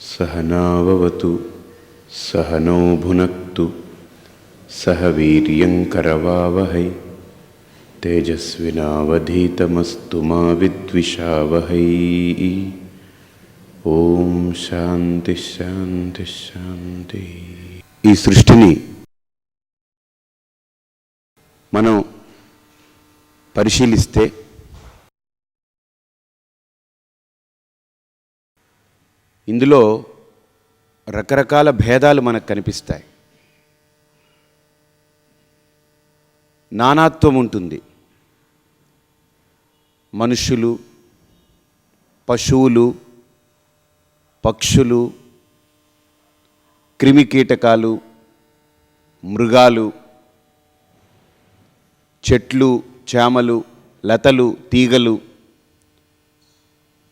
सहनाववतु सहनौ भुनक्तु सह वीर्यं करवावहै तेजस्विनावधीतमस्तु मा विद्विषावहै। ఓం శాంతి శాంతి శాంతి. ఈ సృష్టిని మనం పరిశీలిస్తే ఇందులో రకరకాల భేదాలు మనకు కనిపిస్తాయి. నానాత్వం ఉంటుంది. మనుషులు, పశువులు, పక్షులు, క్రిమికీటకాలు, మృగాలు, చెట్లు, చేమలు, లతలు, తీగలు,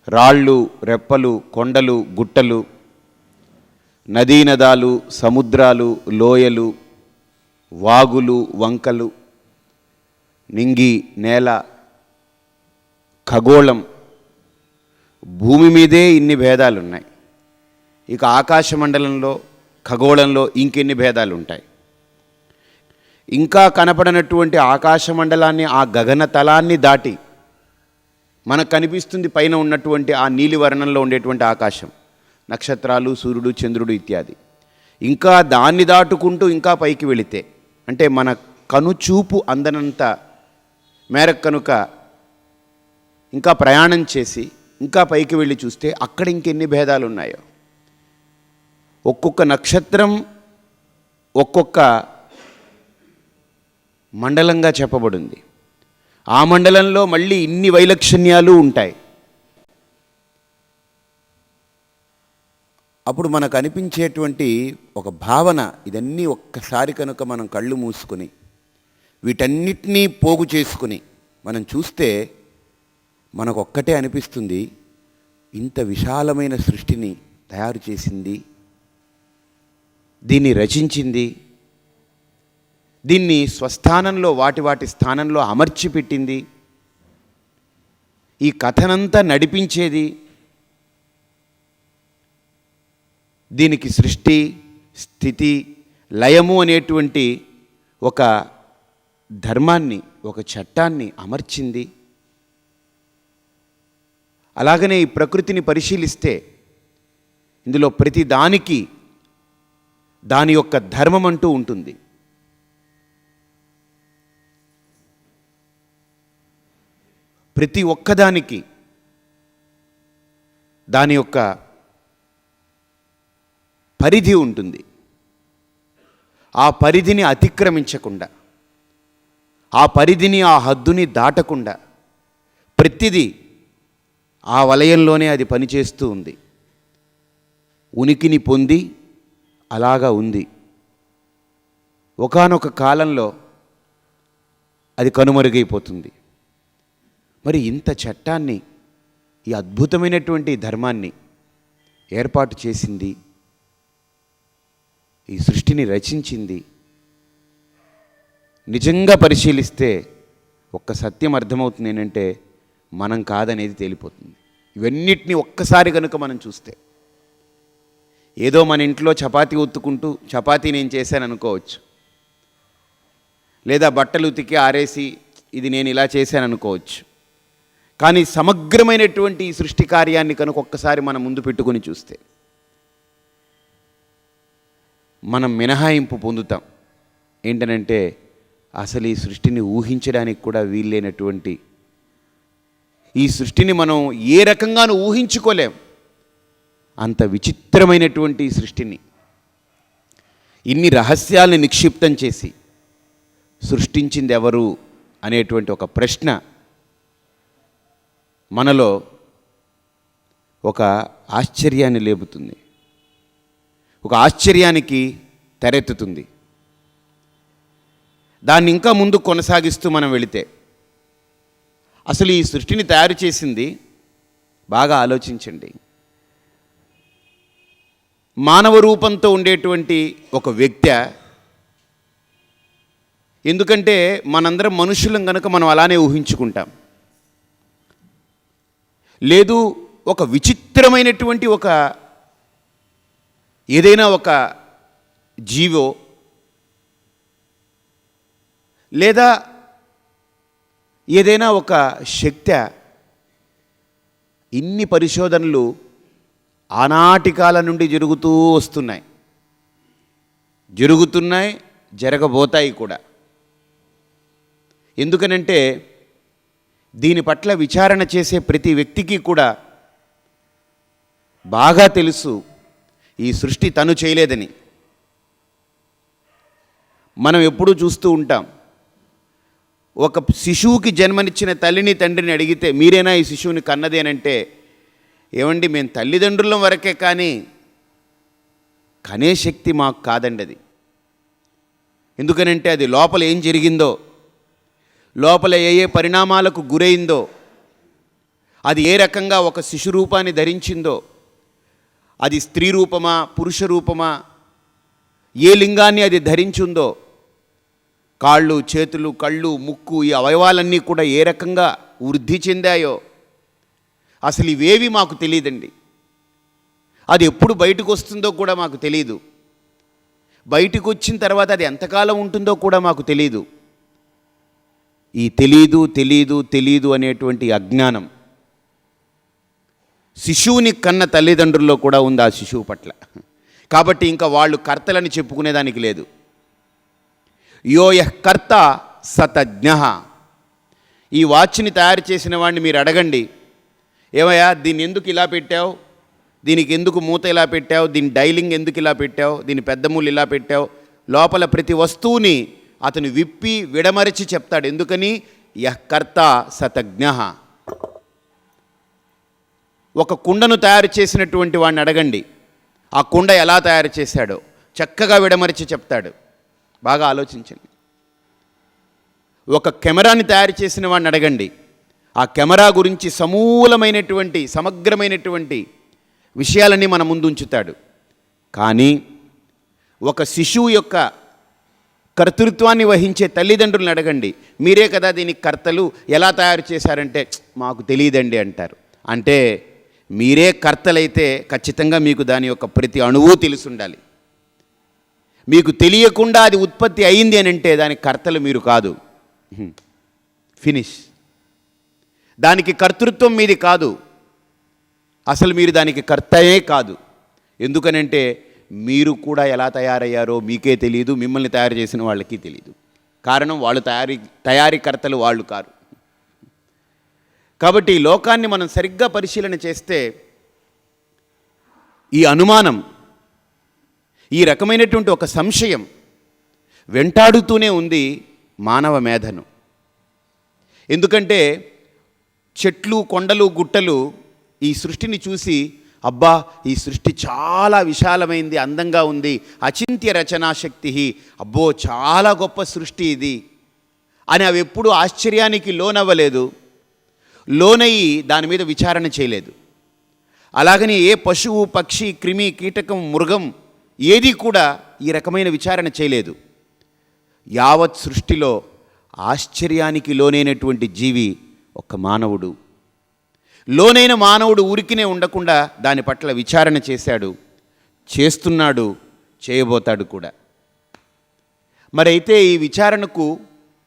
రాళ్ళు, రెప్పలు, కొండలు, గుట్టలు, నదీనదాలు, సముద్రాలు, లోయలు, వాగులు, వంకలు, నింగి, నేల, ఖగోళం, భూమి మీదే ఇన్ని భేదాలు ఉన్నాయి. ఇక ఆకాశమండలంలో, ఖగోళంలో ఇంకెన్ని భేదాలు ఉంటాయి. ఇంకా కనపడనటువంటి ఆకాశమండలాన్ని, ఆ గగన తలాన్ని దాటి మనకు కనిపిస్తుంది పైన ఉన్నటువంటి ఆ నీలివర్ణంలో ఉండేటువంటి ఆకాశం, నక్షత్రాలు, సూర్యుడు, చంద్రుడు ఇత్యాది. ఇంకా దాన్ని దాటుకుంటూ ఇంకా పైకి వెళితే, అంటే మన కనుచూపు అందనంత మేరకు కనుక ఇంకా ప్రయాణం చేసి ఇంకా పైకి వెళ్ళి చూస్తే అక్కడ ఇంకెన్ని భేదాలు ఉన్నాయో. ఒక్కొక్క నక్షత్రం ఒక్కొక్క మండలంగా చెప్పబడింది. ఆ మండలంలో మళ్ళీ ఇన్ని వైలక్షణ్యాలు ఉంటాయి. అప్పుడు మనకు అనిపించేటువంటి ఒక భావన, ఇదన్నీ ఒక్కసారి కనుక మనం కళ్ళు మూసుకొని వీటన్నిటినీ పోగు చేసుకుని మనం చూస్తే మనకు ఒక్కటే అనిపిస్తుంది, ఇంత విశాలమైన సృష్టిని తయారు చేసింది, దీన్ని రచించింది, దీన్ని స్వస్థానంలో వాటి స్థానంలో అమర్చిపెట్టింది, ఈ కథనంతా నడిపించేది, దీనికి సృష్టి, స్థితి, లయము అనేటువంటి ఒక ధర్మాన్ని, ఒక చట్టాన్ని అమర్చింది. అలాగనే ఈ ప్రకృతిని పరిశీలిస్తే ఇందులో ప్రతి దానికి దాని యొక్క ధర్మం అంటూ ఉంటుంది. ప్రతి ఒక్కదానికి దాని యొక్క పరిధి ఉంటుంది. ఆ పరిధిని అతిక్రమించకుండా, ఆ పరిధిని, ఆ హద్దుని దాటకుండా ప్రతిదీ ఆ వలయంలోనే అది పనిచేస్తూ ఉంది. ఉనికిని పొంది అలాగా ఉంది. ఒకానొక కాలంలో అది కనుమరుగైపోతుంది. మరి ఇంత చట్టాన్ని, ఈ అద్భుతమైనటువంటి ధర్మాన్ని ఏర్పాటు చేసింది, ఈ సృష్టిని రచించింది, నిజంగా పరిశీలిస్తే ఒక్క సత్యం అర్థమవుతుంది. ఏంటంటే మనం కాదనేది తేలిపోతుంది. ఇవన్నిటినీ ఒక్కసారి కనుక మనం చూస్తే, ఏదో మన ఇంట్లో చపాతీ ఒత్తుకుంటూ చపాతీ నేను చేశాను అనుకోవచ్చు, లేదా బట్టలు ఉతికి ఆరేసి ఇది నేను ఇలా చేశాను అనుకోవచ్చు. కానీ సమగ్రమైనటువంటి ఈ సృష్టి కార్యాన్ని కనుక ఒక్కసారి మనం ముందు పెట్టుకుని చూస్తే మనం మినహాయింపు పొందుతాం. ఏంటనంటే అసలు ఈ సృష్టిని ఊహించడానికి కూడా వీల్లేనటువంటి ఈ సృష్టిని మనం ఏ రకంగానూ ఊహించుకోలేం. అంత విచిత్రమైనటువంటి ఈ సృష్టిని, ఇన్ని రహస్యాల్ని నిక్షిప్తం చేసి సృష్టించింది ఎవరు అనేటువంటి ఒక ప్రశ్న మనలో ఒక ఆశ్చర్యాన్ని లేపుతుంది, ఒక ఆశ్చర్యానికి తెరెత్తుతుంది. దాన్ని ఇంకా ముందు కొనసాగిస్తూ మనం వెళితే, అసలు ఈ సృష్టిని తయారు చేసింది, బాగా ఆలోచించండి, మానవ రూపంతో ఉండేటువంటి ఒక వ్యక్తి ఎందుకంటే మనందరం మనుషులం కనుక మనం అలానే ఊహించుకుంటాం. లేదు, ఒక విచిత్రమైనటువంటి ఏదైనా ఒక జీవో లేదా ఏదైనా ఒక శక్తి, ఇన్ని పరిశోధనలు ఆనాటి కాలం నుండి జరుగుతున్నాయి, జరగబోతాయి కూడా. ఎందుకనంటే దీని పట్ల విచారణ చేసే ప్రతి వ్యక్తికి కూడా బాగా తెలుసు ఈ సృష్టి తను చేయలేదని. మనం ఎప్పుడూ చూస్తూ ఉంటాం, ఒక శిశువుకి జన్మనిచ్చిన తల్లిని తండ్రిని అడిగితే మీరేనా ఈ శిశువుని కన్నది అని అంటే, ఏమండి మేము తల్లిదండ్రులం వరకే కానీ కనే శక్తి మాకు కాదండి అది. ఎందుకనంటే అది లోపల ఏం జరిగిందో, లోపల ఏ పరిణామాలకు గురైందో, అది ఏ రకంగా ఒక శిశు రూపాన్ని ధరించిందో, అది స్త్రీ రూపమా పురుష రూపమా, ఏ లింగాన్ని అది ధరించుందో, కాళ్ళు చేతులు కళ్ళు ముక్కు ఈ అవయవాలన్నీ కూడా ఏ రకంగా వృద్ధి చెందాయో అసలు ఇవేవి మాకు తెలియదండి. అది ఎప్పుడు బయటకు వస్తుందో కూడా మాకు తెలియదు. బయటకు వచ్చిన తర్వాత అది ఎంతకాలం ఉంటుందో కూడా మాకు తెలియదు. ఈ తెలీదు అనేటువంటి అజ్ఞానం శిశువుని కన్న తల్లిదండ్రుల్లో కూడా ఉంది ఆ శిశువు పట్ల. కాబట్టి ఇంకా వాళ్ళు కర్తలని చెప్పుకునేదానికి లేదు. యో యః కర్త సతజ్ఞః. ఈ వాచ్ని తయారు చేసిన వాడిని మీరు అడగండి, ఏమయ్యా దీన్ని ఎందుకు ఇలా పెట్టావు, దీనికి ఎందుకు మూత ఇలా పెట్టావు, దీని డైలింగ్ ఎందుకు ఇలా పెట్టావు, దీని పెద్ద ముళ్ళు ఇలా పెట్టావు, లోపల ప్రతి వస్తువుని అతను విప్పి విడమరిచి చెప్తాడు. ఎందుకని? యః కర్త సతజ్ఞః. ఒక కుండను తయారు చేసినటువంటి వాడిని అడగండి, ఆ కుండ ఎలా తయారు చేశాడో చక్కగా విడమరిచి చెప్తాడు. బాగా ఆలోచించండి. ఒక కెమెరాని తయారు చేసిన వాడిని అడగండి, ఆ కెమెరా గురించి సమగ్రమైనటువంటి విషయాలన్నీ మన ముందు ఉంచుతాడు. కానీ ఒక శిశువు యొక్క కర్తృత్వాన్ని వహించే తల్లిదండ్రులను అడగండి, మీరే కదా దీనికి కర్తలు, ఎలా తయారు చేశారంటే మాకు తెలియదండి అంటారు. అంటే మీరే కర్తలైతే ఖచ్చితంగా మీకు దాని యొక్క ప్రతి అణువు తెలిసి ఉండాలి. మీకు తెలియకుండా అది ఉత్పత్తి అయింది అని అంటే దానికి కర్తలు మీరు కాదు. ఫినిష్. దానికి కర్తృత్వం మీది కాదు, అసలు మీరు దానికి కర్తయే కాదు. ఎందుకనంటే మీరు కూడా ఎలా తయారయ్యారో మీకే తెలియదు, మిమ్మల్ని తయారు చేసిన వాళ్ళకి తెలియదు. కారణం వాళ్ళు తయారీకర్తలు వాళ్ళు కారు. కాబట్టి ఈ లోకాన్ని మనం సరిగ్గా పరిశీలన చేస్తే ఈ అనుమానం, ఈ రకమైనటువంటి ఒక సంశయం వెంటాడుతూనే ఉంది మానవ మేధను. ఎందుకంటే చెట్లు కొండలు గుట్టలు ఈ సృష్టిని చూసి అబ్బా ఈ సృష్టి చాలా విశాలమైంది, అందంగా ఉంది, అచింత్య రచనాశక్తి, అబ్బో చాలా గొప్ప సృష్టి ఇది అని అవి ఎప్పుడూ ఆశ్చర్యానికి లోనవ్వలేదు, లోనయ్యి దాని మీద విచారణ చేయలేదు. అలాగని ఏ పశువు పక్షి క్రిమి కీటకం మృగం ఏది కూడా ఈ రకమైన విచారణ చేయలేదు. యావత్ సృష్టిలో ఆశ్చర్యానికి లోనైనటువంటి జీవి ఒక మానవుడు. లోనైన మానవుడు ఊరికినే ఉండకుండా దాని పట్ల విచారణ చేశాడు, చేస్తున్నాడు, చేయబోతాడు కూడా. మరైతే ఈ విచారణకు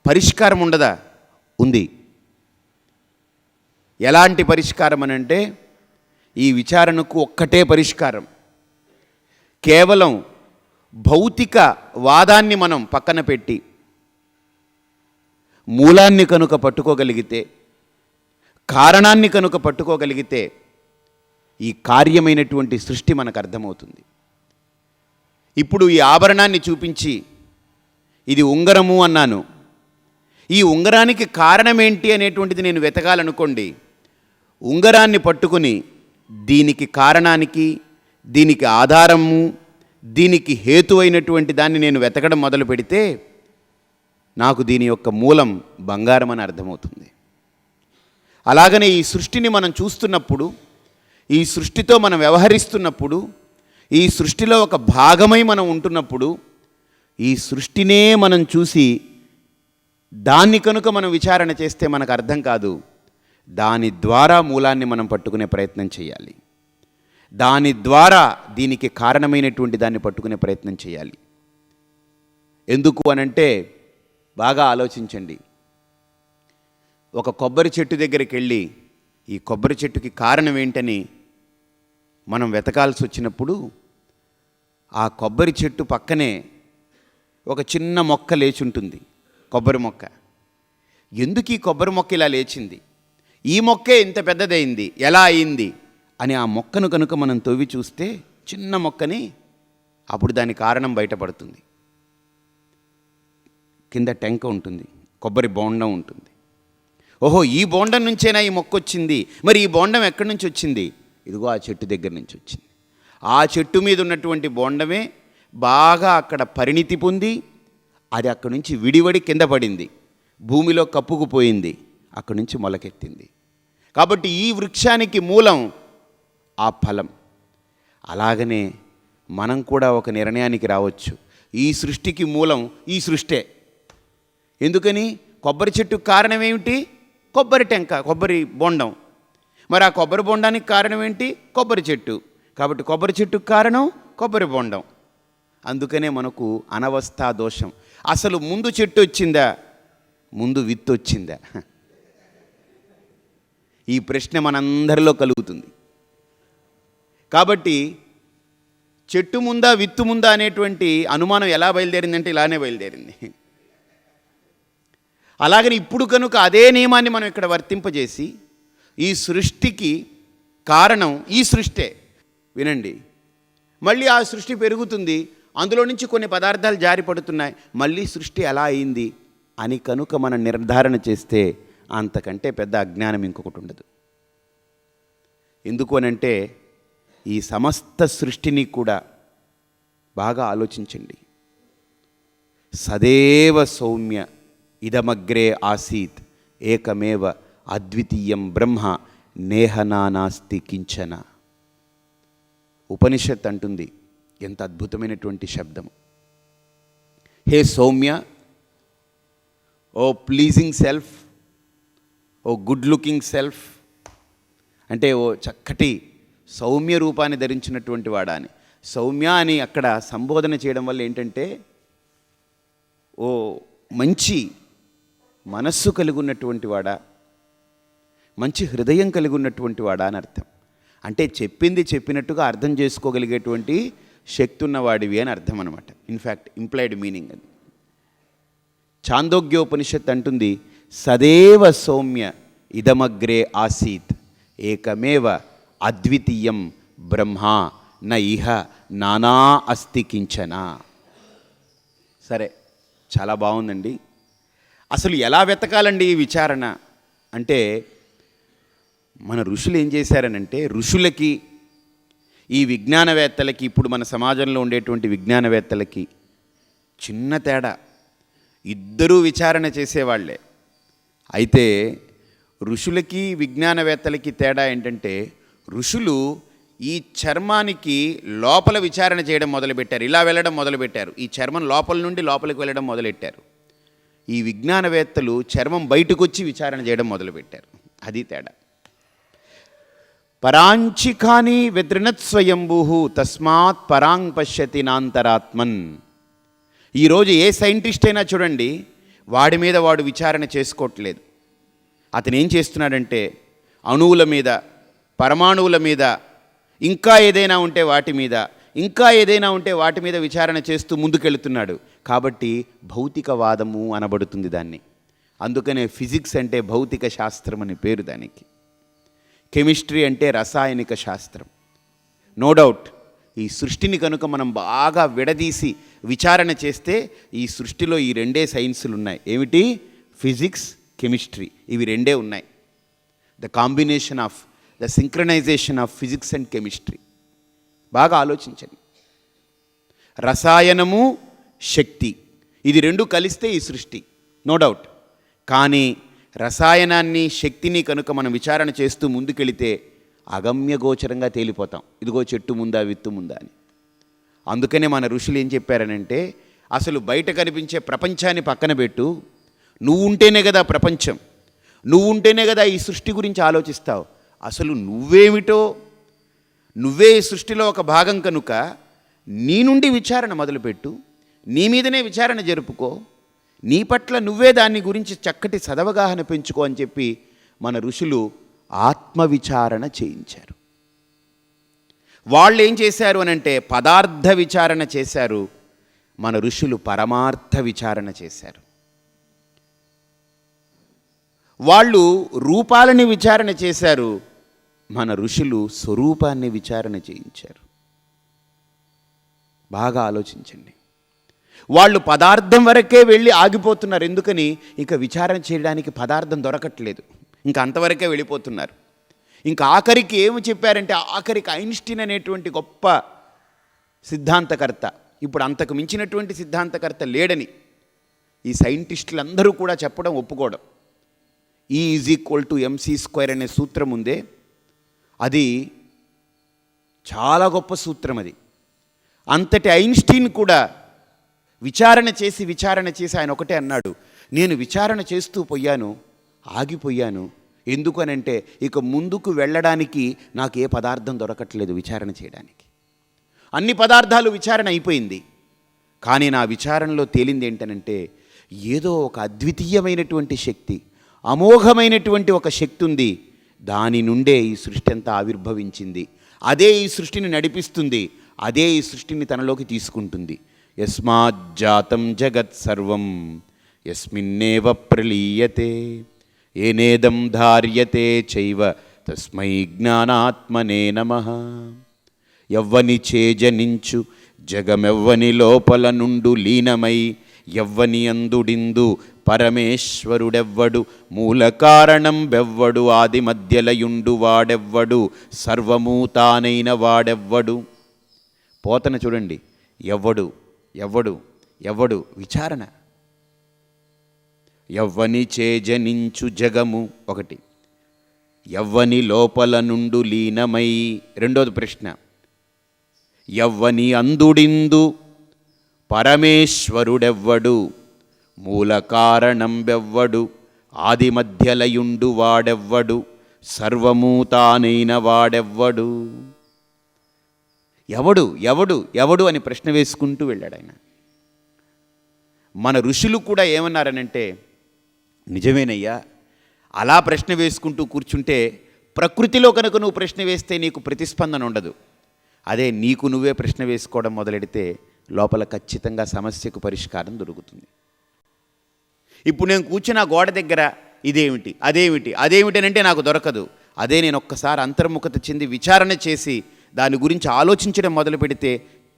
పరిష్కారం ఉండదా? ఉంది. ఎలాంటి పరిష్కారం అనంటే ఈ విచారణకు ఒక్కటే పరిష్కారం. కేవలం భౌతిక వాదాన్ని మనం పక్కన పెట్టి మూలాన్ని కనుక పట్టుకోగలిగితే, కారణాన్ని కనుక పట్టుకోగలిగితే ఈ కార్యమైనటువంటి సృష్టి మనకు అర్థమవుతుంది. ఇప్పుడు ఈ ఆభరణాన్ని చూపించి ఇది ఉంగరము అన్నాను. ఈ ఉంగరానికి కారణమేంటి అనేటువంటిది నేను వెతకాలనుకోండి, ఉంగరాన్ని పట్టుకుని దీనికి కారణానికి, దీనికి ఆధారము, దీనికి హేతు అయినటువంటి దాన్ని నేను వెతకడం మొదలు పెడితే నాకు దీని యొక్క మూలం బంగారం అని అర్థమవుతుంది. అలాగనే ఈ సృష్టిని మనం చూస్తున్నప్పుడు, ఈ సృష్టితో మనం వ్యవహరిస్తున్నప్పుడు, ఈ సృష్టిలో ఒక భాగమై మనం ఉంటున్నప్పుడు, ఈ సృష్టినే మనం చూసి దాన్ని కనుక మనం విచారణ చేస్తే మనకు అర్థం కాదు. దాని ద్వారా మూలాన్ని మనం పట్టుకునే ప్రయత్నం చేయాలి. దాని ద్వారా దీనికి కారణమైనటువంటి దాన్ని పట్టుకునే ప్రయత్నం చేయాలి. ఎందుకు అనంటే బాగా ఆలోచించండి. ఒక కొబ్బరి చెట్టు దగ్గరికి వెళ్ళి ఈ కొబ్బరి చెట్టుకి కారణం ఏంటని మనం వెతకాల్సి వచ్చినప్పుడు ఆ కొబ్బరి చెట్టు పక్కనే ఒక చిన్న మొక్క లేచుంటుంది, కొబ్బరి మొక్క. ఎందుకు ఈ కొబ్బరి మొక్క ఇలా లేచింది, ఈ మొక్కే ఇంత పెద్దదైంది, ఎలా అయింది అని ఆ మొక్కను కనుక మనం తవ్వి చూస్తే చిన్న మొక్కని, అప్పుడు దాని కారణం బయటపడుతుంది. కింద టెంక ఉంటుంది, కొబ్బరి బోండం ఉంటుంది. ఓహో, ఈ బోండం నుంచేనా ఈ మొక్క వచ్చింది, మరి ఈ బోండం ఎక్కడి నుంచి వచ్చింది, ఇదిగో ఆ చెట్టు దగ్గర నుంచి వచ్చింది. ఆ చెట్టు మీద ఉన్నటువంటి బోండమే బాగా అక్కడ పరిణితి పొంది అది అక్కడి నుంచి విడివడి కింద పడింది, భూమిలో కప్పుకుపోయింది, అక్కడి నుంచి మొలకెత్తింది. కాబట్టి ఈ వృక్షానికి మూలం ఆ ఫలం. అలాగనే మనం కూడా ఒక నిర్ణయానికి రావచ్చు, ఈ సృష్టికి మూలం ఈ సృష్టే. ఎందుకని? కొబ్బరి చెట్టుకు కారణం ఏమిటి? కొబ్బరి టెంక, కొబ్బరి బొండం. మరి ఆ కొబ్బరి బొండానికి కారణం ఏంటి? కొబ్బరి చెట్టు. కాబట్టి కొబ్బరి చెట్టుకు కారణం కొబ్బరి బొండం. అందుకనే మనకు అనవస్థా దోషం. అసలు ముందు చెట్టు వచ్చిందా, ముందు విత్తు వచ్చిందా? ఈ ప్రశ్న మనందరిలో కలుగుతుంది. కాబట్టి చెట్టు ముందా విత్తు ముందా అనేటువంటి అనుమానం ఎలా బయలుదేరిందంటే ఇలానే బయలుదేరింది. అలాగని ఇప్పుడు కనుక అదే నియమాన్ని మనం ఇక్కడ వర్తింపజేసి ఈ సృష్టికి కారణం ఈ సృష్టే. వినండి, మళ్ళీ ఆ సృష్టి పెరుగుతుంది, అందులో నుంచి కొన్ని పదార్థాలు జారి పడుతున్నాయి, మళ్ళీ సృష్టి ఎలా అయింది అని కనుక మనం నిర్ధారణ చేస్తే అంతకంటే పెద్ద అజ్ఞానం ఇంకొకటి ఉండదు. ఎందుకు అనంటే ఈ సమస్త సృష్టిని కూడా బాగా ఆలోచించండి. సదేవ సౌమ్య ఇదమగ్రే ఆసీత్ ఏకమేవ అద్వితీయం బ్రహ్మ నేహనానాస్తి కించన. ఉపనిషత్ అంటుంది, ఎంత అద్భుతమైనటువంటి శబ్దం. హే సౌమ్య, ఓ ప్లీజింగ్ సెల్ఫ్, ఓ గుడ్ లుకింగ్ సెల్ఫ్, అంటే ఓ చక్కటి సౌమ్య రూపాన్ని ధరించినటువంటి వాడా అని. సౌమ్య అని అక్కడ సంబోధన చేయడం వల్ల ఏంటంటే ఓ మంచి మనస్సు కలిగి ఉన్నటువంటి వాడా, మంచి హృదయం కలిగి ఉన్నటువంటి వాడా అని అర్థం. అంటే చెప్పింది చెప్పినట్టుగా అర్థం చేసుకోగలిగేటువంటి శక్తి ఉన్నవాడివి అని అర్థం అనమాట. ఇన్ఫ్యాక్ట్ ఇంప్లైడ్ మీనింగ్ అది. ఛాందోగ్యోపనిషత్ అంటుంది, సదేవ సౌమ్య ఇదమగ్రే ఆసీత్ ఏకమేవ అద్వితీయం బ్రహ్మ న ఇహ నానా అస్తి కించన. సరే, చాలా బాగుందండి. అసలు ఎలా వెతకాలండి ఈ విచారణ అంటే, మన ఋషులు ఏం చేశారనంటే, ఋషులకి ఈ విజ్ఞానవేత్తలకి, ఇప్పుడు మన సమాజంలో ఉండేటువంటి విజ్ఞానవేత్తలకి చిన్న తేడా. ఇద్దరూ విచారణ చేసేవాళ్లే. అయితే ఋషులకి విజ్ఞానవేత్తలకి తేడా ఏంటంటే, ఋషులు ఈ చర్మానికి లోపల విచారణ చేయడం మొదలుపెట్టారు, ఇలా వెళ్ళడం మొదలుపెట్టారు, ఈ చర్మం లోపల నుండి లోపలికి వెళ్ళడం మొదలెట్టారు. ఈ విజ్ఞానవేత్తలు చర్మం బయటకు వచ్చి విచారణ చేయడం మొదలుపెట్టారు. అది తేడా. పరాంచికాని విదృణత్ స్వయంభూ తస్మాత్ పరాంగ్ పశ్యతి నాంతరాత్మన్. ఈరోజు ఏ సైంటిస్ట్ అయినా చూడండి, వాడి మీద వాడు విచారణ చేసుకోవట్లేదు. అతను ఏం చేస్తున్నాడంటే అణువుల మీద, పరమాణువుల మీద, ఇంకా ఏదైనా ఉంటే వాటి మీద, ఇంకా ఏదైనా ఉంటే వాటి మీద విచారణ చేస్తూ ముందుకెళ్తున్నాడు. కాబట్టి భౌతికవాదము అనబడుతుంది దాన్ని. అందుకనే ఫిజిక్స్ అంటే భౌతిక శాస్త్రం అని పేరు దానికి. కెమిస్ట్రీ అంటే రసాయనిక శాస్త్రం. నో డౌట్ ఈ సృష్టిని కనుక మనం బాగా విడదీసి విచారణ చేస్తే ఈ సృష్టిలో ఈ రెండే సైన్సులు ఉన్నాయి. ఏమిటి? Physics, chemistry. ఇవి రెండే ఉన్నాయి. The combination of the synchronisation of physics and chemistry. బాగా ఆలోచించండి. రసాయనము, శక్తి, ఇది రెండు కలిస్తే ఈ సృష్టి, నో డౌట్. కానీ రసాయనాన్ని, శక్తిని కనుక మనం విచారణ చేస్తూ ముందుకెళితే అగమ్యగోచరంగా తేలిపోతాం. ఇదిగో చెట్టు ముందా విత్తు ముందా అని. అందుకనే మన ఋషులు ఏం చెప్పారనంటే, అసలు బయట కనిపించే ప్రపంచాన్ని పక్కన పెట్టు, నువ్వు ఉంటేనే కదా ప్రపంచం, నువ్వు ఉంటేనే కదా ఈ సృష్టి గురించి ఆలోచిస్తావు. అసలు నువ్వేమిటో, నువ్వే ఈ సృష్టిలో ఒక భాగం కనుక నీ నుండి విచారణ మొదలుపెట్టు, నీ మీదనే విచారణ జరుపుకో, నీ పట్ల నువ్వే దాన్ని గురించి చక్కటి సదవగాహన పెంచుకో అని చెప్పి మన ఋషులు ఆత్మవిచారణ చేయించారు. వాళ్ళు ఏం చేశారు అనంటే పదార్థ విచారణ చేశారు, మన ఋషులు పరమార్థ విచారణ చేశారు. వాళ్ళు రూపాలని విచారణ చేశారు, మన ఋషులు స్వరూపాన్ని విచారణ చేయించారు. బాగా ఆలోచించండి. వాళ్ళు పదార్థం వరకే వెళ్ళి ఆగిపోతున్నారు. ఎందుకని? ఇక విచారణ చేయడానికి పదార్థం దొరకట్లేదు, ఇంకా అంతవరకే వెళ్ళిపోతున్నారు. ఇంకా ఆఖరికి ఏమి చెప్పారంటే, ఆఖరికి ఐన్స్టీన్ అనేటువంటి గొప్ప సిద్ధాంతకర్త, ఇప్పుడు అంతకు మించినటువంటి సిద్ధాంతకర్త లేడని ఈ సైంటిస్టులందరూ కూడా చెప్పడం, ఒప్పుకోవడం. E=mc² అనే సూత్రం ఉందే, అది చాలా గొప్ప సూత్రం. అది అంతటి ఐన్స్టీన్ కూడా విచారణ చేసి ఆయన ఒకటే అన్నాడు, నేను విచారణ చేస్తూ పోయాను, ఆగిపోయాను. ఎందుకనంటే ఇక ముందుకు వెళ్ళడానికి నాకు ఏ పదార్థం దొరకట్లేదు విచారణ చేయడానికి. అన్ని పదార్థాలు విచారణ అయిపోయింది, కానీ నా విచారణలో తేలింది ఏంటనంటే ఏదో ఒక అద్వితీయమైనటువంటి శక్తి, అమోఘమైనటువంటి ఒక శక్తి ఉంది, దాని నుండే ఈ సృష్టి అంతా ఆవిర్భవించింది, అదే ఈ సృష్టిని నడిపిస్తుంది, అదే ఈ సృష్టిని తనలోకి తీసుకుంటుంది. యస్మాజ్జాతం జగత్ సర్వం యస్మిన్నేవ ప్రలీయతే ఏనేదం ధార్యతే చైవ తస్మై జ్ఞానాత్మనే నమః. ఎవ్వని చేజనించు జగమెవ్వని లోపల నుండు లీనమై ఎవ్వని అందుడిందు పరమేశ్వరుడెవ్వడు మూల కారణం బెవ్వడు ఆది మధ్యలయుండు వాడెవ్వడు సర్వము తానైన వాడెవ్వడు. పోతన చూడండి, ఎవ్వడు ఎవ్వడు ఎవ్వడు విచారణ. ఎవ్వని చేజనించు జగము ఒకటి, ఎవ్వని లోపల నుండు లీనమై రెండోది ప్రశ్న, ఎవ్వని అందుడిందు పరమేశ్వరుడెవ్వడు మూల కారణం బెవ్వడు ఆది మధ్యలయుండు వాడెవ్వడు సర్వము తానైన వాడెవ్వడు. ఎవడు ఎవడు ఎవడు అని ప్రశ్న వేసుకుంటూ వెళ్ళాడు ఆయన. మన ఋషులు కూడా ఏమన్నారనంటే, నిజమేనయ్యా, అలా ప్రశ్న వేసుకుంటూ కూర్చుంటే ప్రకృతిలో కనుక నువ్వు ప్రశ్న వేస్తే నీకు ప్రతిస్పందన ఉండదు. అదే నీకు నువ్వే ప్రశ్న వేసుకోవడం మొదలెడితే లోపల ఖచ్చితంగా సమస్యకు పరిష్కారం దొరుకుతుంది. ఇప్పుడు నేను కూర్చున్న గోడ దగ్గర ఇదేమిటి అదేమిటి అదేమిటి అని అంటే నాకు దొరకదు. అదే నేను ఒక్కసారి అంతర్ముఖత చెంది విచారణ చేసి దాని గురించి ఆలోచించడం మొదలు పెడితే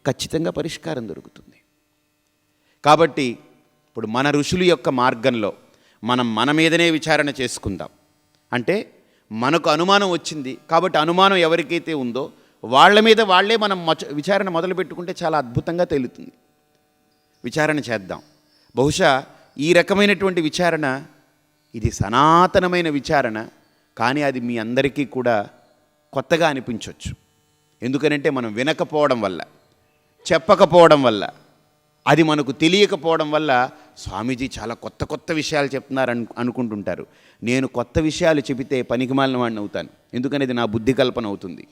ఖచ్చితంగా పరిష్కారం దొరుకుతుంది. కాబట్టి ఇప్పుడు మన ఋషుల యొక్క మార్గంలో మనం మన మీదనే విచారణ చేసుకుందాం. అంటే మనకు అనుమానం వచ్చింది కాబట్టి అనుమానం ఎవరికైతే ఉందో వాళ్ళ మీద వాళ్ళే మనం విచారణ మొదలు పెట్టుకుంటే చాలా అద్భుతంగా తేలుతుంది. విచారణ చేద్దాం. బహుశా ఈ రకమైనటువంటి విచారణ ఇది సనాతనమైన విచారణ, కానీ అది మీ అందరికీ కూడా కొత్తగా అనిపించవచ్చు. ఎందుకనంటే మనం వినకపోవడం వల్ల, చెప్పకపోవడం వల్ల, అది మనకు తెలియకపోవడం వల్ల స్వామీజీ చాలా కొత్త కొత్త విషయాలు చెప్తున్నారు అనుకుంటుంటారు. నేను కొత్త విషయాలు చెబితే పనికిమాలిన వాడిని అవుతాను. ఎందుకనేది నా బుద్ధి కల్పన అవుతుంది,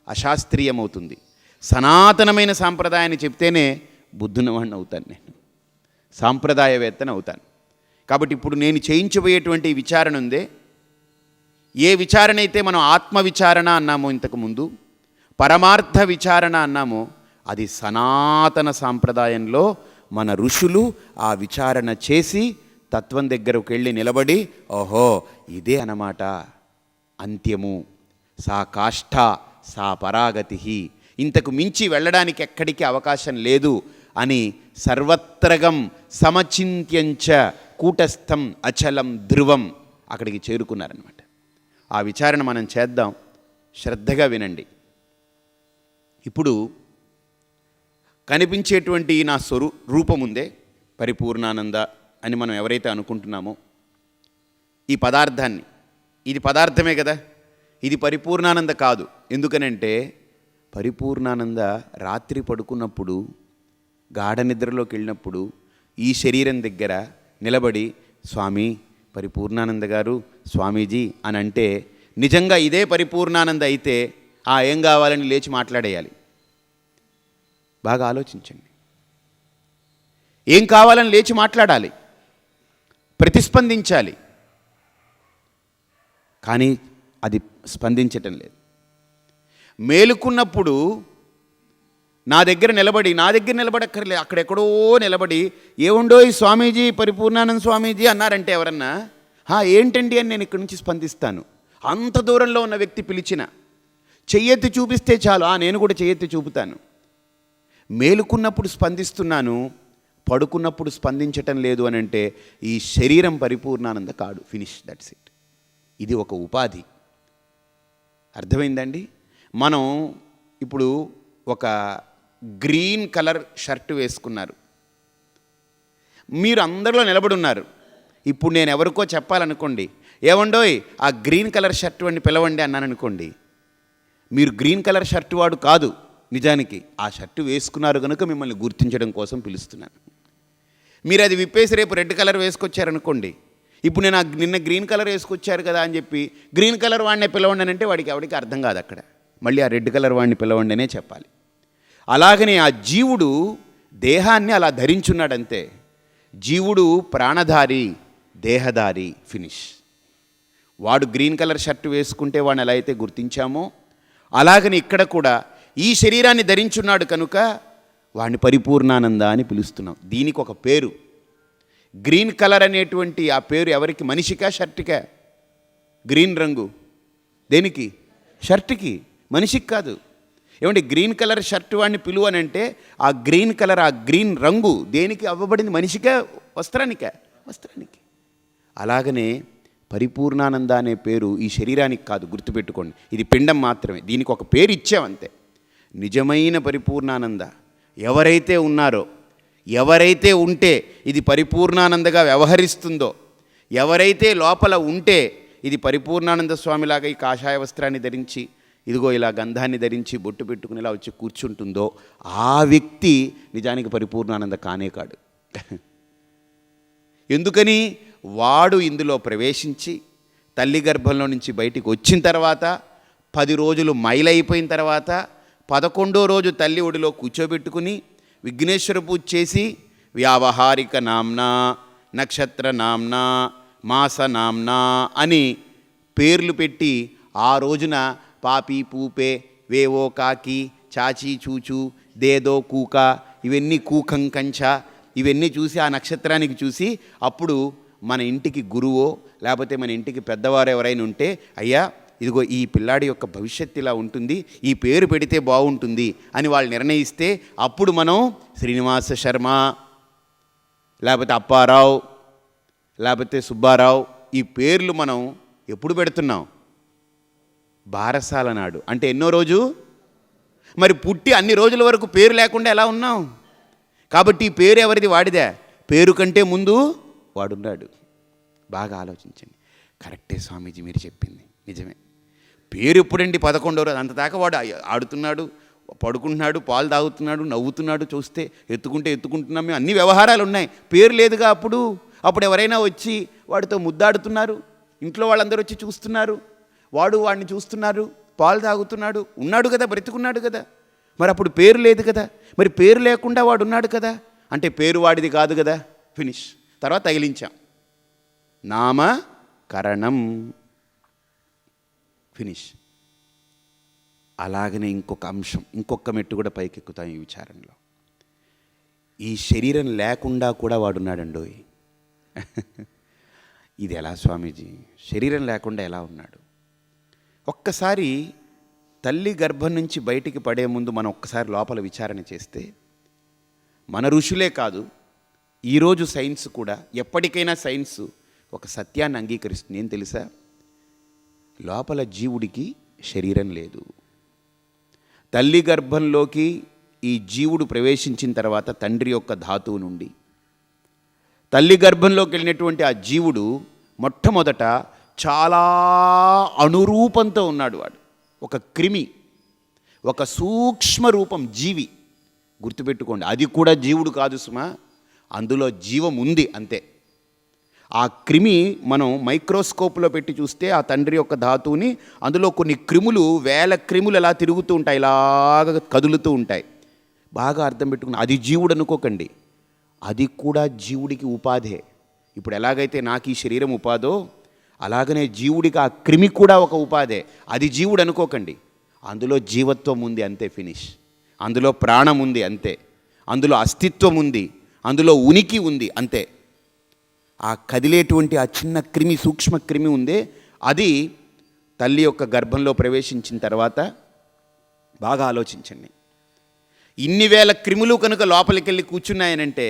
అశాస్త్రీయం అవుతుంది. సనాతనమైన సాంప్రదాయాన్ని చెప్తేనే బుద్ధున్నవాడిని అవుతాను, నేను సాంప్రదాయవేత్తని అవుతాను. కాబట్టి ఇప్పుడు నేను చేయించబోయేటువంటి విచారణ ఉందే, ఏ విచారణ అయితే మనం ఆత్మవిచారణ అన్నామో ఇంతకుముందు, పరమార్థ విచారణ అన్నామో, అది సనాతన సాంప్రదాయంలో మన ఋషులు ఆ విచారణ చేసి తత్వం దగ్గరకు వెళ్ళి నిలబడి, ఓహో ఇదే అన్నమాట అంత్యము, సా కాష్ఠ సా పరాగతి, ఇంతకు మించి వెళ్ళడానికి ఎక్కడికి అవకాశం లేదు అని సర్వత్రగం సమచింత్యంచ కూటస్థం అచలం ధ్రువం అక్కడికి చేరుకున్నారనమాట. ఆ విచారణ మనం చేద్దాం, శ్రద్ధగా వినండి. ఇప్పుడు కనిపించేటువంటి నా రూపం ఉందే పరిపూర్ణానంద అని మనం ఎవరైతే అనుకుంటున్నామో, ఈ పదార్థాన్ని, ఇది పదార్థమే కదా, ఇది పరిపూర్ణానంద కాదు. ఎందుకనంటే పరిపూర్ణానంద రాత్రి పడుకున్నప్పుడు గాఢ నిద్రలోకి వెళ్ళినప్పుడు ఈ శరీరం దగ్గర నిలబడి స్వామి పరిపూర్ణానంద గారు స్వామీజీ అని అంటే నిజంగా ఇదే పరిపూర్ణానంద అయితే ఏం కావాలని లేచి మాట్లాడేయాలి. బాగా ఆలోచించండి. ఏం కావాలని లేచి మాట్లాడాలి, ప్రతిస్పందించాలి. కానీ అది స్పందించటం లేదు. మేలుకున్నప్పుడు నా దగ్గర నిలబడక్కర్లేదు, అక్కడెక్కడో నిలబడి ఏముండో ఈ స్వామీజీ పరిపూర్ణానంద స్వామీజీ అన్నారంటే ఎవరన్నా ఏంటండి అని నేను ఇక్కడి నుంచి స్పందిస్తాను. అంత దూరంలో ఉన్న వ్యక్తి పిలిచిన చెయ్యెత్తి చూపిస్తే చాలు, నేను కూడా చెయ్యెత్తి చూపుతాను. మేలుకున్నప్పుడు స్పందిస్తున్నాను, పడుకున్నప్పుడు స్పందించటం లేదు అని అంటే ఈ శరీరం పరిపూర్ణానంద కాడు. Finish, that's it. ఇది ఒక ఉపాధి. అర్థమైందండి? మనం ఇప్పుడు ఒక గ్రీన్ కలర్ షర్ట్ వేసుకున్నారు, మీరు అందరిలో నిలబడున్నారు. ఇప్పుడు నేను ఎవరికో చెప్పాలనుకోండి, ఏమండోయ్ ఆ గ్రీన్ కలర్ షర్ట్ వాడిని పిలవండి అన్నాను అనుకోండి, మీరు గ్రీన్ కలర్ షర్ట్ వాడు కాదు, నిజానికి ఆ షర్టు వేసుకున్నారు కనుక మిమ్మల్ని గుర్తించడం కోసం పిలుస్తున్నాను. మీరు అది విప్పేసి రేపు రెడ్ కలర్ వేసుకొచ్చారనుకోండి, ఇప్పుడు నేను నిన్న గ్రీన్ కలర్ వేసుకొచ్చారు కదా అని చెప్పి గ్రీన్ కలర్ వాడిని పిలవండి అని అంటే ఎవడికి అర్థం కాదు. అక్కడ మళ్ళీ ఆ రెడ్ కలర్ వాడిని పిలవండి అనే చెప్పాలి. అలాగనే ఆ జీవుడు దేహాన్ని అలా ధరించున్నాడంతే. జీవుడు ప్రాణధారి, దేహధారి. ఫినిష్. వాడు గ్రీన్ కలర్ షర్ట్ వేసుకుంటే వాడిని ఎలా అయితే గుర్తించామో అలాగని ఇక్కడ కూడా ఈ శరీరాన్ని ధరించున్నాడు కనుక వాడిని పరిపూర్ణానంద అని పిలుస్తున్నాం. దీనికి ఒక పేరు. గ్రీన్ కలర్ అనేటువంటి ఆ పేరు ఎవరికి? మనిషికా షర్ట్కా? గ్రీన్ రంగు దేనికి? షర్ట్కి, మనిషికి కాదు. ఏమంటే గ్రీన్ కలర్ షర్ట్ వాడిని పిలువనంటే ఆ గ్రీన్ కలర్, ఆ గ్రీన్ రంగు దేనికి అవ్వబడింది? మనిషికే, వస్త్రానికే? వస్త్రానికి. అలాగనే పరిపూర్ణానంద అనే పేరు ఈ శరీరానికి కాదు, గుర్తుపెట్టుకోండి. ఇది పిండం మాత్రమే, దీనికి ఒక పేరు ఇచ్చామంతే. నిజమైన పరిపూర్ణానంద ఎవరైతే ఉన్నారో, ఎవరైతే ఉంటే ఇది పరిపూర్ణానందగా వ్యవహరిస్తుందో, ఎవరైతే లోపల ఉంటే ఇది పరిపూర్ణానంద స్వామిలాగా ఈ కాషాయ వస్త్రాన్ని ధరించి ఇదిగో ఇలా గంధాన్ని ధరించి బొట్టు పెట్టుకుని ఇలా వచ్చి కూర్చుంటుందో ఆ వ్యక్తి నిజానికి పరిపూర్ణానంద కానే కాడు. ఎందుకని? వాడు ఇందులో ప్రవేశించి తల్లి గర్భంలో నుంచి బయటికి వచ్చిన తర్వాత 10 రోజులు మైలైపోయిన తర్వాత 11వ రోజు తల్లి ఒడిలో కూర్చోబెట్టుకుని విఘ్నేశ్వర పూజ చేసి వ్యావహారిక నామ్నా, నక్షత్ర నామ్నా, మాస నామ్నా అని పేర్లు పెట్టి ఆ రోజున పాపి పూపే, వేవో కాకి, చాచి చూచు, దేదో కూక, ఇవన్నీ కూకం కంచ, ఇవన్నీ చూసి ఆ నక్షత్రానికి చూసి అప్పుడు మన ఇంటికి గురువో లేకపోతే మన ఇంటికి పెద్దవారు ఎవరైనా ఉంటే, అయ్యా ఇదిగో ఈ పిల్లాడి యొక్క భవిష్యత్తు ఇలా ఉంటుంది, ఈ పేరు పెడితే బాగుంటుంది అని వాళ్ళు నిర్ణయిస్తే అప్పుడు మనం శ్రీనివాస శర్మ లేకపోతే అప్పారావు లేకపోతే సుబ్బారావు ఈ పేర్లు మనం ఎప్పుడు పెడుతున్నాం? బారసాల నాడు. అంటే ఎన్నో రోజు? మరి పుట్టి అన్ని రోజుల వరకు పేరు లేకుండా ఎలా ఉన్నాం? కాబట్టి ఈ పేరు ఎవరిది? వాడిదే. పేరు కంటే ముందు వాడున్నాడు. బాగా ఆలోచించండి. కరెక్టే స్వామీజీ మీరు చెప్పింది, నిజమే. పేరు ఎప్పుడండి? 11వ రోజు. అంతదాకా వాడు ఆడుతున్నాడు, పడుకుంటున్నాడు, పాలు తాగుతున్నాడు, నవ్వుతున్నాడు, చూస్తే ఎత్తుకుంటున్నాం మేము, అన్ని వ్యవహారాలు ఉన్నాయి. పేరు లేదుగా అప్పుడు ఎవరైనా వచ్చి వాడితో ముద్దాడుతున్నారు, ఇంట్లో వాళ్ళందరూ వచ్చి చూస్తున్నారు, వాడిని చూస్తున్నారు, పాలు తాగుతున్నాడు, ఉన్నాడు కదా, బ్రతికున్నాడు కదా. మరి అప్పుడు పేరు లేదు కదా. మరి పేరు లేకుండా వాడు ఉన్నాడు కదా, అంటే పేరు వాడిది కాదు కదా. ఫినిష్. తర్వాత తగిలించాం నామకరణం. ఫినిష్. అలాగనే ఇంకొక అంశం, ఇంకొక మెట్టు కూడా పైకెక్కుతాం ఈ విచారంలో. ఈ శరీరం లేకుండా కూడా వాడున్నాడండోయ్. ఇది ఎలా స్వామీజీ? శరీరం లేకుండా ఎలా ఉన్నాడు? ఒక్కసారి తల్లి గర్భం నుంచి బయటికి పడే ముందు మనం ఒక్కసారి లోపల విచారణ చేస్తే మన ఋషులే కాదు, ఈరోజు సైన్స్ కూడా, ఎప్పటికైనా సైన్స్ ఒక సత్యాన్ని అంగీకరిస్తుంది. ఏం తెలుసా? లోపల జీవుడికి శరీరం లేదు. తల్లి గర్భంలోకి ఈ జీవుడు ప్రవేశించిన తర్వాత తండ్రి యొక్క ధాతువు నుండి తల్లి గర్భంలోకి వెళ్ళినటువంటి ఆ జీవుడు మొట్టమొదట చాలా అణురూపంతో ఉన్నాడు. వాడు ఒక క్రిమి, ఒక సూక్ష్మ రూపం, జీవి. గుర్తుపెట్టుకోండి, అది కూడా జీవుడు కాదు సుమా, అందులో జీవం ఉంది అంతే. ఆ క్రిమి మనం మైక్రోస్కోప్లో పెట్టి చూస్తే ఆ తండ్రి యొక్క ధాతువుని, అందులో కొన్ని క్రిములు, వేల క్రిములు ఎలా తిరుగుతూ ఉంటాయి, ఇలాగ కదులుతూ ఉంటాయి. బాగా అర్థం పెట్టుకుని, అది జీవుడు అనుకోకండి, అది కూడా జీవుడికి ఉపాధే. ఇప్పుడు ఎలాగైతే నాకు ఈ శరీరం ఉపాధో అలాగనే జీవుడికి ఆ క్రిమి కూడా ఒక ఉపాధే. అది జీవుడు అనుకోకండి. అందులో జీవత్వం ఉంది, అంతే, ఫినిష్. అందులో ప్రాణం ఉంది, అంతే. అందులో అస్తిత్వం ఉంది, అందులో ఉనికి ఉంది, అంతే. ఆ కదిలేటువంటి ఆ చిన్న క్రిమి, సూక్ష్మ క్రిమి ఉందే, అది తల్లి యొక్క గర్భంలో ప్రవేశించిన తర్వాత బాగా ఆలోచించండి, ఇన్ని వేల క్రిములు కనుక లోపలికి వెళ్ళి కూర్చున్నాయనంటే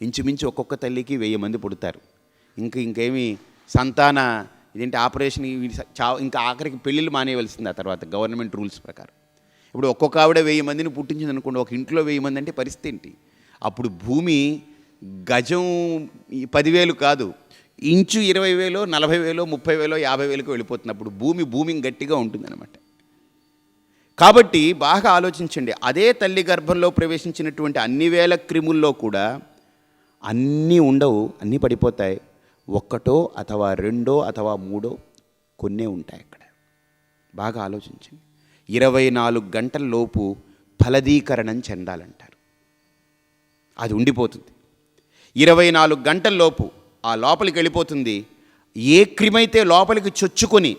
ఇంచుమించు ఒక్కొక్క తల్లికి 1000 మంది పుడతారు. ఇంకేమి సంతాన ఇదేంటి ఆపరేషన్, ఇంకా ఆఖరికి పెళ్ళిళ్ళు మానేయవలసింది ఆ తర్వాత గవర్నమెంట్ రూల్స్ ప్రకారం. ఇప్పుడు ఒక్కొక్క ఆవిడ 1000 మందిని పుట్టించింది అనుకోండి, ఒక ఇంట్లో 1000 మంది అంటే పరిస్థితి ఏంటి? అప్పుడు భూమి గజం 10,000 కాదు, ఇంచు 20,000, 40,000, 30,000, 50,000కు వెళ్ళిపోతుంది. అప్పుడు భూమి గట్టిగా ఉంటుందన్నమాట. కాబట్టి బాగా ఆలోచించండి, అదే తల్లి గర్భంలో ప్రవేశించినటువంటి అన్ని వేల క్రిముల్లో కూడా అన్నీ ఉండవు, అన్నీ పడిపోతాయి. ఒక్కటో అథవా రెండో అథవా మూడో కొన్నే ఉంటాయి అక్కడ. బాగా ఆలోచించండి. 24 గంటల లోపు ఫలదీకరణం చెందాలంటారు, అది ఉండిపోతుంది. 24 గంటల్లోపు ఆ లోపలికి వెళ్ళిపోతుంది. ఏ క్రిమైతే లోపలికి చొచ్చుకొని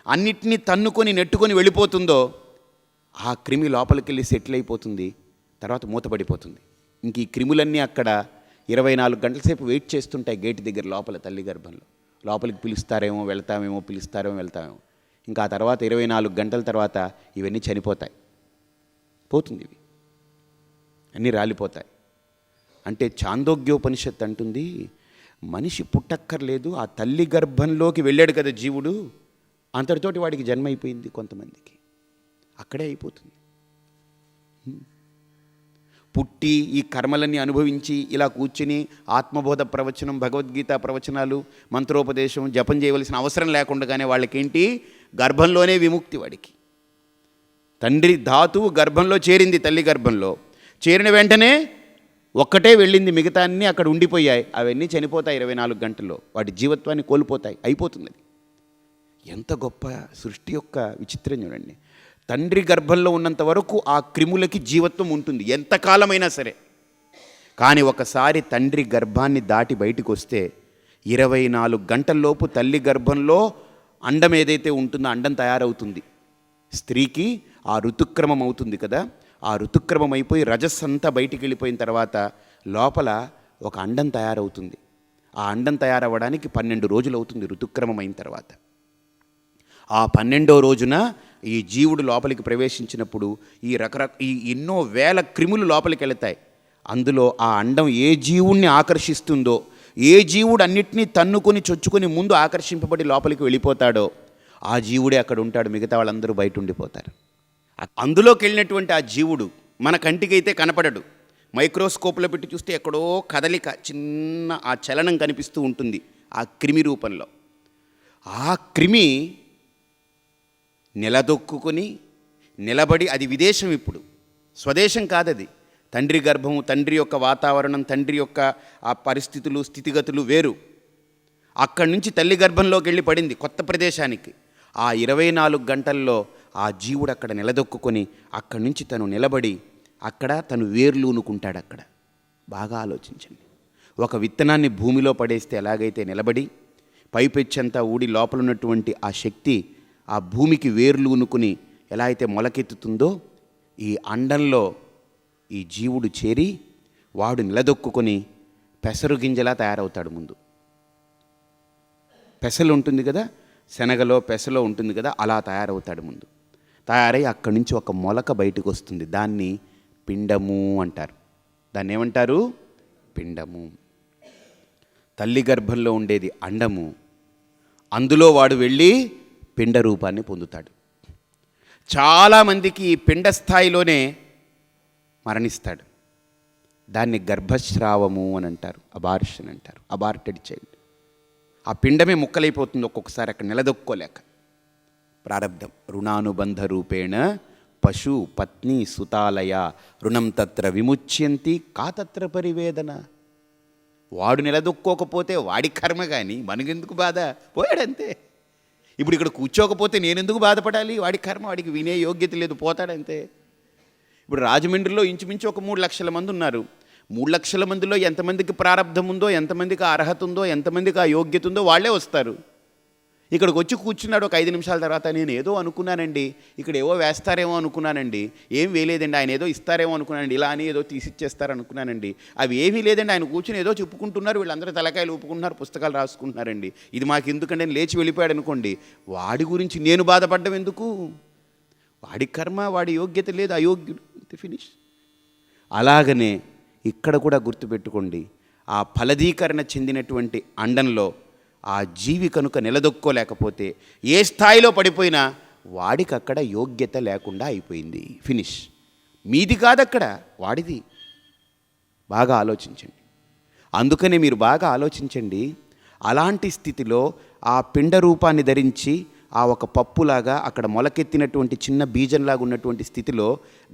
అన్నిటినీ తన్నుకొని నెట్టుకొని వెళ్ళిపోతుందో ఆ క్రిమి లోపలికి వెళ్ళి సెటిల్ అయిపోతుంది, తర్వాత మూతపడిపోతుంది. ఇంక ఈ క్రిములన్నీ అక్కడ 24 గంటల సేపు వెయిట్ చేస్తుంటాయి గేటు దగ్గర, లోపల తల్లి గర్భంలో. లోపలికి పిలుస్తారేమో వెళ్తామేమో, పిలుస్తారేమో వెళ్తామేమో. ఇంకా ఆ తర్వాత 24 గంటల తర్వాత ఇవన్నీ చనిపోతాయి, పోతుంది, ఇవి అన్నీ రాలిపోతాయి. అంటే చాందోగ్యోపనిషత్తు అంటుంది, మనిషి పుట్టక్కర్లేదు, ఆ తల్లి గర్భంలోకి వెళ్ళాడు కదా జీవుడు, అంతటితోటి వాడికి జన్మ అయిపోయింది. కొంతమందికి అక్కడే అయిపోతుంది. పుట్టి ఈ కర్మలన్నీ అనుభవించి ఇలా కూర్చుని ఆత్మబోధ ప్రవచనం, భగవద్గీత ప్రవచనాలు, మంత్రోపదేశం, జపం చేయవలసిన అవసరం లేకుండానే వాళ్ళకేంటి, గర్భంలోనే విముక్తి. వాడికి తండ్రి ధాతువు గర్భంలో చేరింది, తల్లి గర్భంలో చేరిన వెంటనే ఒక్కటే వెళ్ళింది, మిగతా అన్నీ అక్కడ ఉండిపోయాయి. అవన్నీ చనిపోతాయి 24 గంటల్లో, వాటి జీవత్వాన్ని కోల్పోతాయి, అయిపోతుంది. అది ఎంత గొప్ప సృష్టి యొక్క విచిత్రం చూడండి. తండ్రి గర్భంలో ఉన్నంత వరకు ఆ క్రిములకి జీవత్వం ఉంటుంది, ఎంతకాలమైనా సరే. కానీ ఒకసారి తండ్రి గర్భాన్ని దాటి బయటికి వస్తే 24 గంటల్లోపు తల్లి గర్భంలో అండం ఏదైతే ఉంటుందో అండం తయారవుతుంది. స్త్రీకి ఆ ఋతుక్రమం అవుతుంది కదా, ఆ ఋతుక్రమం అయిపోయి రజస్సంతా బయటికి వెళ్ళిపోయిన తర్వాత లోపల ఒక అండం తయారవుతుంది. ఆ అండం తయారవ్వడానికి 12 రోజులు అవుతుంది ఋతుక్రమం అయిన తర్వాత. ఆ 12వ రోజున ఈ జీవుడు లోపలికి ప్రవేశించినప్పుడు ఈ ఎన్నో వేల క్రిములు లోపలికి వెళతాయి. అందులో ఆ అండం ఏ జీవుణ్ణి ఆకర్షిస్తుందో, ఏ జీవుడు అన్నిటినీ తన్నుకొని చొచ్చుకొని ముందు ఆకర్షింపబడి లోపలికి వెళ్ళిపోతాడో ఆ జీవుడే అక్కడ ఉంటాడు, మిగతా వాళ్ళందరూ బయట ఉండిపోతారు. అందులోకి వెళ్ళినటువంటి ఆ జీవుడు మన కంటికైతే కనపడడు, మైక్రోస్కోప్లో పెట్టి చూస్తే ఎక్కడో కదలిక, చిన్న ఆ చలనం కనిపిస్తూ ఉంటుంది ఆ క్రిమి రూపంలో. ఆ క్రిమి నిలదొక్కుని నిలబడి, అది విదేశం, ఇప్పుడు స్వదేశం కాదది. తండ్రి గర్భము, తండ్రి యొక్క వాతావరణం, తండ్రి యొక్క ఆ పరిస్థితులు, స్థితిగతులు వేరు. అక్కడి నుంచి తల్లి గర్భంలోకి వెళ్ళి పడింది కొత్త ప్రదేశానికి. ఆ 24 గంటల్లో ఆ జీవుడు అక్కడ నిలదొక్కుని అక్కడి నుంచి తను నిలబడి అక్కడ తను వేర్లూనుకుంటాడు. అక్కడ బాగా ఆలోచించండి. ఒక విత్తనాన్ని భూమిలో పడేస్తే ఎలాగైతే నిలబడి పైపెచ్చంతా ఊడి లోపల ఉన్నటువంటి ఆ శక్తి ఆ భూమికి వేర్లూనుకుని ఎలా అయితే మొలకెత్తుతుందో, ఈ అండంలో ఈ జీవుడు చేరి వాడు నిలదొక్కుని పెసరు గింజలా తయారవుతాడు. ముందు పెసలు ఉంటుంది కదా, శనగలో పెసలో ఉంటుంది కదా, అలా తయారవుతాడు. ముందు తయారై అక్కడి నుంచి ఒక మొలక బయటకు వస్తుంది. దాన్ని పిండము అంటారు. దాన్ని ఏమంటారు? పిండము. తల్లి గర్భంలో ఉండేది అండము, అందులో వాడు వెళ్ళి పిండ రూపాన్ని పొందుతాడు. చాలామందికి ఈ పిండ స్థాయిలోనే మరణిస్తాడు. దాన్ని గర్భస్రావము అని అంటారు, అబార్షన్ అంటారు, అబార్టెడ్ చైల్డ్. ఆ పిండమే ముక్కలైపోతుంది ఒక్కొక్కసారి అక్కడ నిలదొక్కోలేక. ప్రారబ్ధం. రుణానుబంధ రూపేణ పశు పత్ని సుతాలయ రుణం తత్ర విముచ్యంతి కాతత్ర పరివేదన. వాడు నిలదొక్కోకపోతే వాడి కర్మ, కానీ మనకెందుకు బాధ? పోయాడంతే. ఇప్పుడు ఇక్కడ కూర్చోకపోతే నేనెందుకు బాధపడాలి? వాడి కర్మ, వాడికి వినే యోగ్యత లేదు, పోతాడంతే. ఇప్పుడు రాజమండ్రిలో ఇంచుమించు ఒక 3 లక్షల మంది ఉన్నారు. 3 లక్షల మందిలో ఎంతమందికి ప్రారంధం ఉందో, ఎంతమందికి అర్హత ఉందో, ఎంతమందికి ఆ యోగ్యత ఉందో వాళ్ళే వస్తారు. ఇక్కడికి వచ్చి కూర్చున్నాడు. ఒక 5 నిమిషాల తర్వాత నేను ఏదో అనుకున్నానండి, ఇక్కడ ఏవో వేస్తారేమో అనుకున్నానండి, ఏం వేయలేదండి, ఆయన ఏదో ఇస్తారేమో అనుకున్నానండి, ఇలా అని ఏదో తీసిచ్చేస్తారు అనుకున్నానండి, అవి ఏమీ లేదండి, ఆయన కూర్చుని ఏదో చెప్పుకుంటున్నారు, వీళ్ళందరూ తలకాయలు ఊపుకుంటున్నారు, పుస్తకాలు రాసుకుంటున్నారండి, ఇది మాకు ఎందుకంటే నేను లేచి వెళ్ళిపోయాడు అనుకోండి, వాడి గురించి నేను బాధపడ్డం ఎందుకు? వాడి కర్మ, వాడి యోగ్యత లేదు, అయోగ్యుడు, ఫినిష్. అలాగనే ఇక్కడ కూడా గుర్తుపెట్టుకోండి, ఆ ఫలదీకరణ చెందినటువంటి అండంలో ఆ జీవి కనుక నిలదొక్కోలేకపోతే ఏ స్థాయిలో పడిపోయినా వాడికి అక్కడ యోగ్యత లేకుండా అయిపోయింది, ఫినిష్. మీది కాదక్కడ, వాడిది. బాగా ఆలోచించండి. అందుకనే మీరు బాగా ఆలోచించండి. అలాంటి స్థితిలో ఆ పిండ రూపాన్ని ధరించి ఆ ఒక పప్పులాగా అక్కడ మొలకెత్తినటువంటి చిన్న బీజంలాగా ఉన్నటువంటి స్థితిలో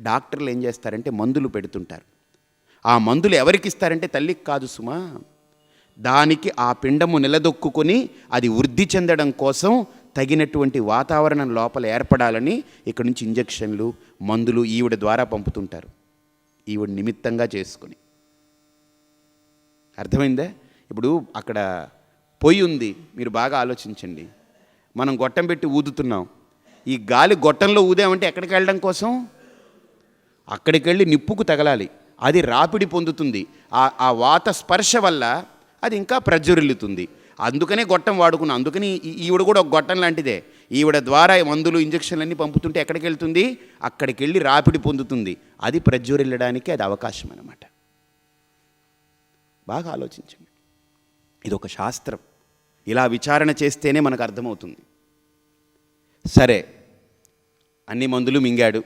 డాక్టర్లు ఏం చేస్తారంటే మందులు పెడుతుంటారు. ఆ మందులు ఎవరికి ఇస్తారంటే తల్లికి కాదు సుమా, దానికి ఆ పిండము నిలదొక్కుని అది వృద్ధి చెందడం కోసం తగినటువంటి వాతావరణం లోపల ఏర్పడాలని ఇక్కడ నుంచి ఇంజెక్షన్లు, మందులు ఈవిడ ద్వారా పంపుతుంటారు, ఈవిడ నిమిత్తంగా చేసుకుని. అర్థమైందా? ఇప్పుడు అక్కడ పొయ్యి ఉంది, మీరు బాగా ఆలోచించండి. మనం గొట్టం పెట్టి ఊదుతున్నాం, ఈ గాలి గొట్టంలో ఊదామంటే ఎక్కడికి వెళ్ళడం కోసం? అక్కడికి వెళ్ళి నిప్పుకు తగలాలి, అది రాపిడి పొందుతుంది. ఆ వాత స్పర్శ వల్ల అది ఇంకా ప్రజ్వరిల్లుతుంది. అందుకనే గొట్టం వాడుకున్నాం. అందుకని ఈవిడ కూడా ఒక గొట్టం లాంటిదే. ఈవిడ ద్వారా మందులు, ఇంజక్షన్లన్నీ పంపుతుంటే ఎక్కడికి వెళ్తుంది? అక్కడికి వెళ్ళి రాపిడి పొందుతుంది, అది ప్రజ్వరిల్లడానికి అది అవకాశం అన్నమాట. బాగా ఆలోచించండి. ఇది ఒక శాస్త్రం. ఇలా విచారణ చేస్తేనే మనకు అర్థమవుతుంది. సరే, అన్ని మందులు మింగాడు,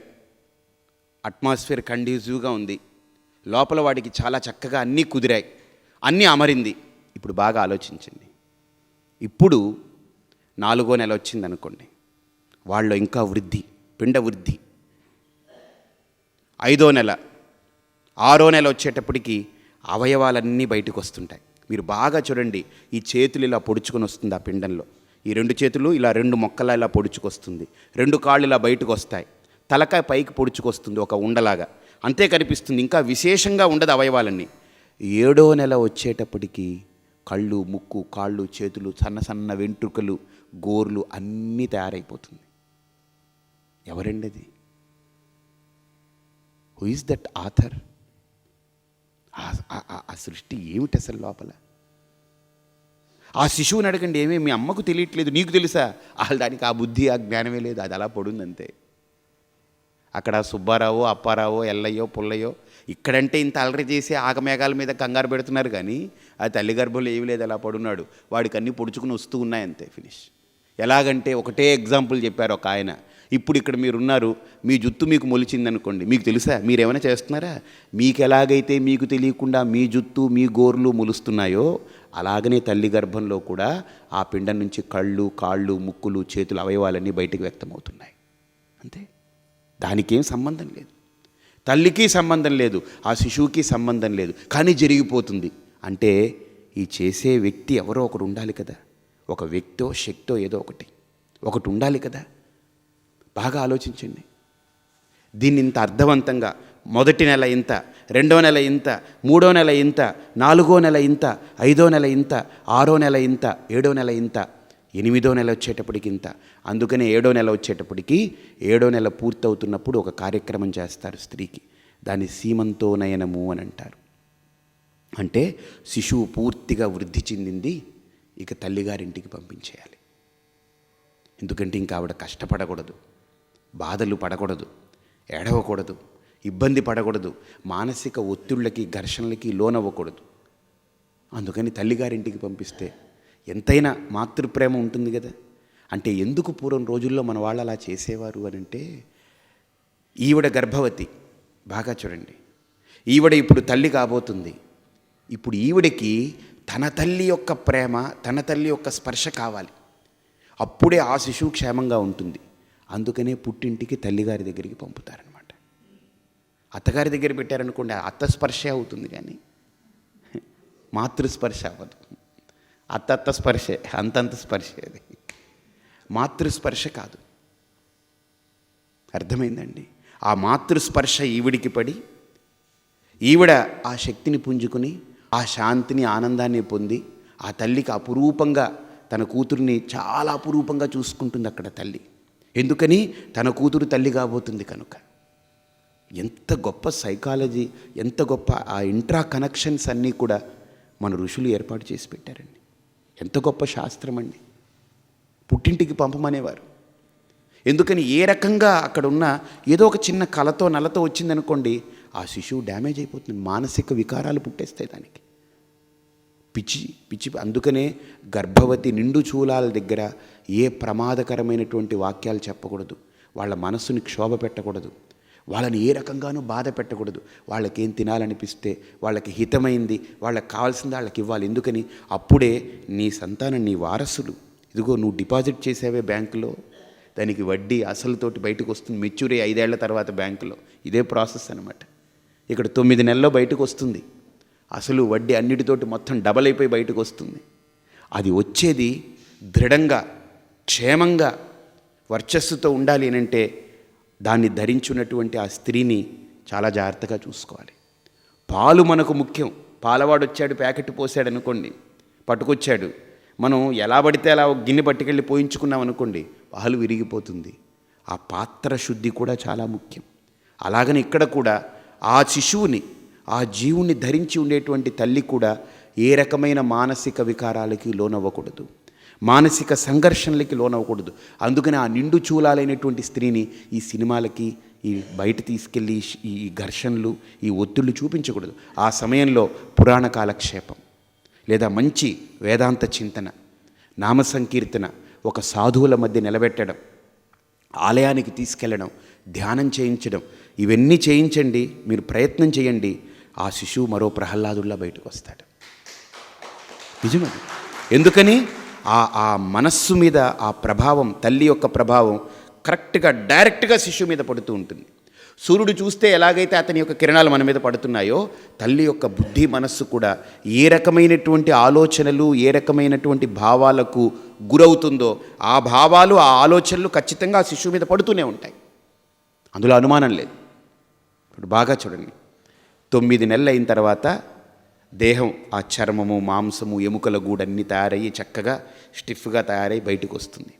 అట్మాస్ఫియర్ కండ్యూసివ్గా ఉంది, లోపల వాడికి చాలా చక్కగా అన్నీ కుదిరాయి, అన్నీ అమరింది. ఇప్పుడు బాగా ఆలోచించండి. ఇప్పుడు 4వ నెల వచ్చిందనుకోండి, వాళ్ళలో ఇంకా వృద్ధి, పిండ వృద్ధి. 5వ నెల, 6వ నెల వచ్చేటప్పటికి అవయవాలన్నీ బయటకు వస్తుంటాయి. మీరు బాగా చూడండి, ఈ చేతులు ఇలా పొడుచుకొని వస్తుంది ఆ పిండంలో, ఈ 2 చేతులు ఇలా 2 మొక్కలా ఇలా పొడుచుకొస్తుంది, 2 కాళ్ళు ఇలా బయటకు వస్తాయి, తలకాయ పైకి పొడుచుకొస్తుంది ఒక ఉండలాగా, అంతే కనిపిస్తుంది, ఇంకా విశేషంగా ఉండదు అవయవాలన్నీ. 7వ నెల వచ్చేటప్పటికి కళ్ళు, ముక్కు, కాళ్ళు, చేతులు, సన్న సన్న వెంట్రుకలు, గోర్లు అన్నీ తయారైపోతుంది. ఎవరండి అది? Who is that author? ఆ సృష్టి ఏమిటి అసలు లోపల? ఆ శిశువుని అడగండి, ఏమీ మీ అమ్మకు తెలియట్లేదు, నీకు తెలుసా? వాళ్ళు దానికి ఆ బుద్ధి, ఆ జ్ఞానమే లేదు, అది అలా పడుందంతే. అక్కడ సుబ్బారావు, అప్పారావో, ఎల్లయ్యో, పుల్లయ్యో ఇక్కడంటే ఇంత అలరి చేసి ఆగమేఘాల మీద కంగారు పెడుతున్నారు, కానీ ఆ తల్లి గర్భంలో ఏమి లేదు, అలా పడున్నాడు, వాడికి అన్నీ పొడుచుకుని వస్తూ ఉన్నాయంతే, ఫినిష్. ఎలాగంటే ఒకటే ఎగ్జాంపుల్ చెప్పారు ఒక ఆయన. ఇప్పుడు ఇక్కడ మీరున్నారు, మీ జుత్తు మీకు మొలిచిందనుకోండి, మీకు తెలుసా? మీరేమైనా చేస్తున్నారా? మీకు ఎలాగైతే మీకు తెలియకుండా మీ జుత్తు, మీ గోర్లు మొలుస్తున్నాయో, అలాగనే తల్లి గర్భంలో కూడా ఆ పిండం నుంచి కళ్ళు, కాళ్ళు, ముక్కులు, చేతులు, అవయవాలన్నీ బయటికి వ్యక్తమవుతున్నాయి, అంతే. దానికేం సంబంధం లేదు, తల్లికి సంబంధం లేదు, ఆ శిశువుకి సంబంధం లేదు, కానీ జరిగిపోతుంది. అంటే ఈ చేసే వ్యక్తి ఎవరో ఒకడు ఉండాలి కదా, ఒక వ్యక్తో శక్తో ఏదో ఒకటి ఉండాలి కదా. బాగా ఆలోచించండి. దీన్ని ఇంత అర్థవంతంగా 1వ నెల ఇంత, 2వ నెల ఇంత, 3వ నెల ఇంత, 4వ నెల ఇంత, 5వ నెల ఇంత, 6వ నెల ఇంత, 7వ నెల ఇంత, 8వ నెల వచ్చేటప్పటికి ఇంత. అందుకనే 7వ నెల వచ్చేటప్పటికి 7వ నెల పూర్తవుతున్నప్పుడు ఒక కార్యక్రమం చేస్తారు స్త్రీకి, దాన్ని సీమంతోనయనము అని అంటారు. అంటే శిశువు పూర్తిగా వృద్ధి చెందింది, ఇక తల్లిగారింటికి పంపించేయాలి. ఎందుకంటే ఇంకా ఆవిడ కష్టపడకూడదు, బాధలు పడకూడదు, ఏడవకూడదు, ఇబ్బంది పడకూడదు, మానసిక ఒత్తిళ్ళకి, ఘర్షణలకి లోనవ్వకూడదు. అందుకని తల్లిగారింటికి పంపిస్తే ఎంతైనా మాతృప్రేమ ఉంటుంది కదా. అంటే ఎందుకు పూర్వం రోజుల్లో మన వాళ్ళు అలా చేసేవారు అని అంటే, ఈవిడ గర్భవతి, బాగా చూడండి, ఈవిడ ఇప్పుడు తల్లి కాబోతుంది. ఇప్పుడు ఈవిడకి తన తల్లి యొక్క ప్రేమ, తన తల్లి యొక్క స్పర్శ కావాలి, అప్పుడే ఆ శిశువు క్షేమంగా ఉంటుంది. అందుకనే పుట్టింటికి తల్లిగారి దగ్గరికి పంపుతారనమాట. అత్తగారి దగ్గర పెట్టారనుకోండి, అత్త స్పర్శ అవుతుంది, కానీ మాతృస్పర్శ అవ్వదు. అత్తత్త స్పర్శే, అంతంత స్పర్శే అది. మాతృస్పర్శ కాదు. అర్థమైందండి? ఆ మాతృస్పర్శ ఈవిడికి పడి ఈవిడ ఆ శక్తిని పుంజుకుని ఆ శాంతిని, ఆనందాన్ని పొంది ఆ తల్లికి అపురూపంగా తన కూతుర్ని చాలా అపురూపంగా చూసుకుంటుంది అక్కడ తల్లి. ఎందుకని? తన కూతురు తల్లి కాబోతుంది కనుక. ఎంత గొప్ప సైకాలజీ, ఎంత గొప్ప ఆ ఇంట్రా కనెక్షన్స్ అన్నీ కూడా మన ఋషులు ఏర్పాటు చేసి పెట్టారండి. ఎంత గొప్ప శాస్త్రం అండి. పుట్టింటికి పంపమనేవారు. ఎందుకని? ఏ రకంగా అక్కడ ఉన్న ఏదో ఒక చిన్న కలతో నలతో వచ్చిందనుకోండి, ఆ శిశువు డ్యామేజ్ అయిపోతుంది. మానసిక వికారాలు పుట్టేస్తాయి దానికి. పిచ్చి పిచ్చి. అందుకనే గర్భవతి నిండు చూలాల దగ్గర ఏ ప్రమాదకరమైనటువంటి వాక్యాలు చెప్పకూడదు. వాళ్ళ మనస్సుని క్షోభ పెట్టకూడదు. వాళ్ళని ఏ రకంగానూ బాధ పెట్టకూడదు. వాళ్ళకేం తినాలనిపిస్తే, వాళ్ళకి హితమైంది, వాళ్ళకి కావాల్సింది వాళ్ళకి ఇవ్వాలి. ఎందుకని? అప్పుడే నీ సంతానం నీ వారసులు. ఇదిగో నువ్వు డిపాజిట్ చేసావే బ్యాంకులో, దానికి వడ్డీ అసలుతోటి బయటకు వస్తుంది. మెచ్యూరీ 5 ఏళ్ల తర్వాత బ్యాంకులో. ఇదే ప్రాసెస్ అనమాట. ఇక్కడ 9 నెలల్లో బయటకు వస్తుంది. అసలు వడ్డీ అన్నిటితోటి మొత్తం డబల్ అయిపోయి బయటకు వస్తుంది. అది వచ్చేది దృఢంగా, క్షేమంగా, వర్చస్సుతో ఉండాలి అనంటే దాన్ని ధరించున్నటువంటి ఆ స్త్రీని చాలా జాగ్రత్తగా చూసుకోవాలి. పాలు మనకు ముఖ్యం. పాలవాడు వచ్చాడు, ప్యాకెట్ పోసాడు అనుకోండి, పట్టుకొచ్చాడు, మనం ఎలా పడితే అలా ఒక గిన్నె పట్టుకెళ్ళి పోయించుకున్నాం అనుకోండి, పాలు విరిగిపోతుంది. ఆ పాత్ర శుద్ధి కూడా చాలా ముఖ్యం. అలాగని ఇక్కడ కూడా ఆ శిశువుని, ఆ జీవుని ధరించి ఉండేటువంటి తల్లి కూడా ఏ రకమైన మానసిక వికారాలకి లోనవ్వకూడదు, మానసిక సంఘర్షణలకి లోనవ్వకూడదు. అందుకని ఆ నిండు చూలాలైనటువంటి స్త్రీని ఈ సినిమాలకి, ఈ బయట తీసుకెళ్ళి ఈ ఘర్షణలు, ఈ ఒత్తిళ్ళు చూపించకూడదు. ఆ సమయంలో పురాణ కాలక్షేపం లేదా మంచి వేదాంత చింతన, నామ సంకీర్తన, ఒక సాధువుల మధ్య నిలబెట్టడం, ఆలయానికి తీసుకెళ్ళడం, ధ్యానం చేయించడం, ఇవన్నీ చేయించండి. మీరు ప్రయత్నం చేయండి. ఆ శిశువు మరో ప్రహ్లాదుల్లా బయటకు వస్తాడు. నిజమది. ఎందుకని? ఆ మనస్సు మీద ఆ ప్రభావం, తల్లి యొక్క ప్రభావం కరెక్ట్గా డైరెక్ట్గా శిశువు మీద పడుతూ ఉంటుంది. సూర్యుడు చూస్తే ఎలాగైతే అతని యొక్క కిరణాలు మన మీద పడుతున్నాయో, తల్లి యొక్క బుద్ధి, మనస్సు కూడా ఏ రకమైనటువంటి ఆలోచనలు, ఏ రకమైనటువంటి భావాలకు గురవుతుందో ఆ భావాలు, ఆ ఆలోచనలు ఖచ్చితంగా ఆ శిశువు మీద పడుతూనే ఉంటాయి. అందులో అనుమానం లేదు. ఇప్పుడు బాగా చూడండి, 9 నెలలు అయిన తర్వాత దేహం, ఆ చర్మము, మాంసము, ఎముకల గూడన్నీ తయారయ్యి చక్కగా స్టిఫ్గా తయారై బయటకు వస్తుంది.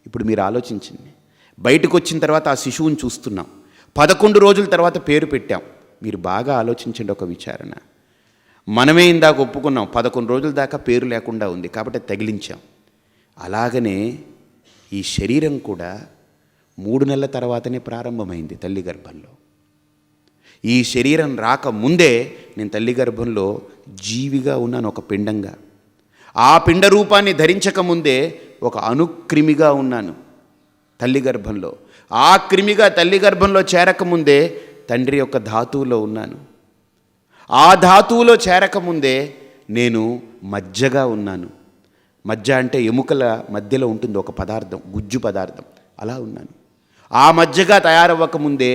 ఇప్పుడు మీరు ఆలోచించండి, బయటకు వచ్చిన తర్వాత ఆ శిశువుని చూస్తున్నాం. 11 రోజుల తర్వాత పేరు పెట్టాం. మీరు బాగా ఆలోచించండి ఒక విచారణ. మనమే ఇందాక ఒప్పుకున్నాం 11 రోజుల దాకా పేరు లేకుండా ఉంది కాబట్టి తగిలించాం. అలాగనే ఈ శరీరం కూడా 3 నెలల తర్వాతనే ప్రారంభమైంది తల్లి గర్భంలో. ఈ శరీరం రాకముందే నేను తల్లి గర్భంలో జీవిగా ఉన్నాను, ఒక పిండంగా. ఆ పిండ రూపాన్ని ధరించకముందే ఒక అణుక్రిమిగా ఉన్నాను తల్లి గర్భంలో. ఆ క్రిమిగా తల్లి గర్భంలో చేరకముందే తండ్రి యొక్క ధాతువులో ఉన్నాను. ఆ ధాతువులో చేరకముందే నేను మజ్జగా ఉన్నాను. మజ్జ అంటే ఎముకల మధ్యలో ఉంటుంది ఒక పదార్థం, గుజ్జు పదార్థం. అలా ఉన్నాను. ఆ మజ్జగా తయారవ్వకముందే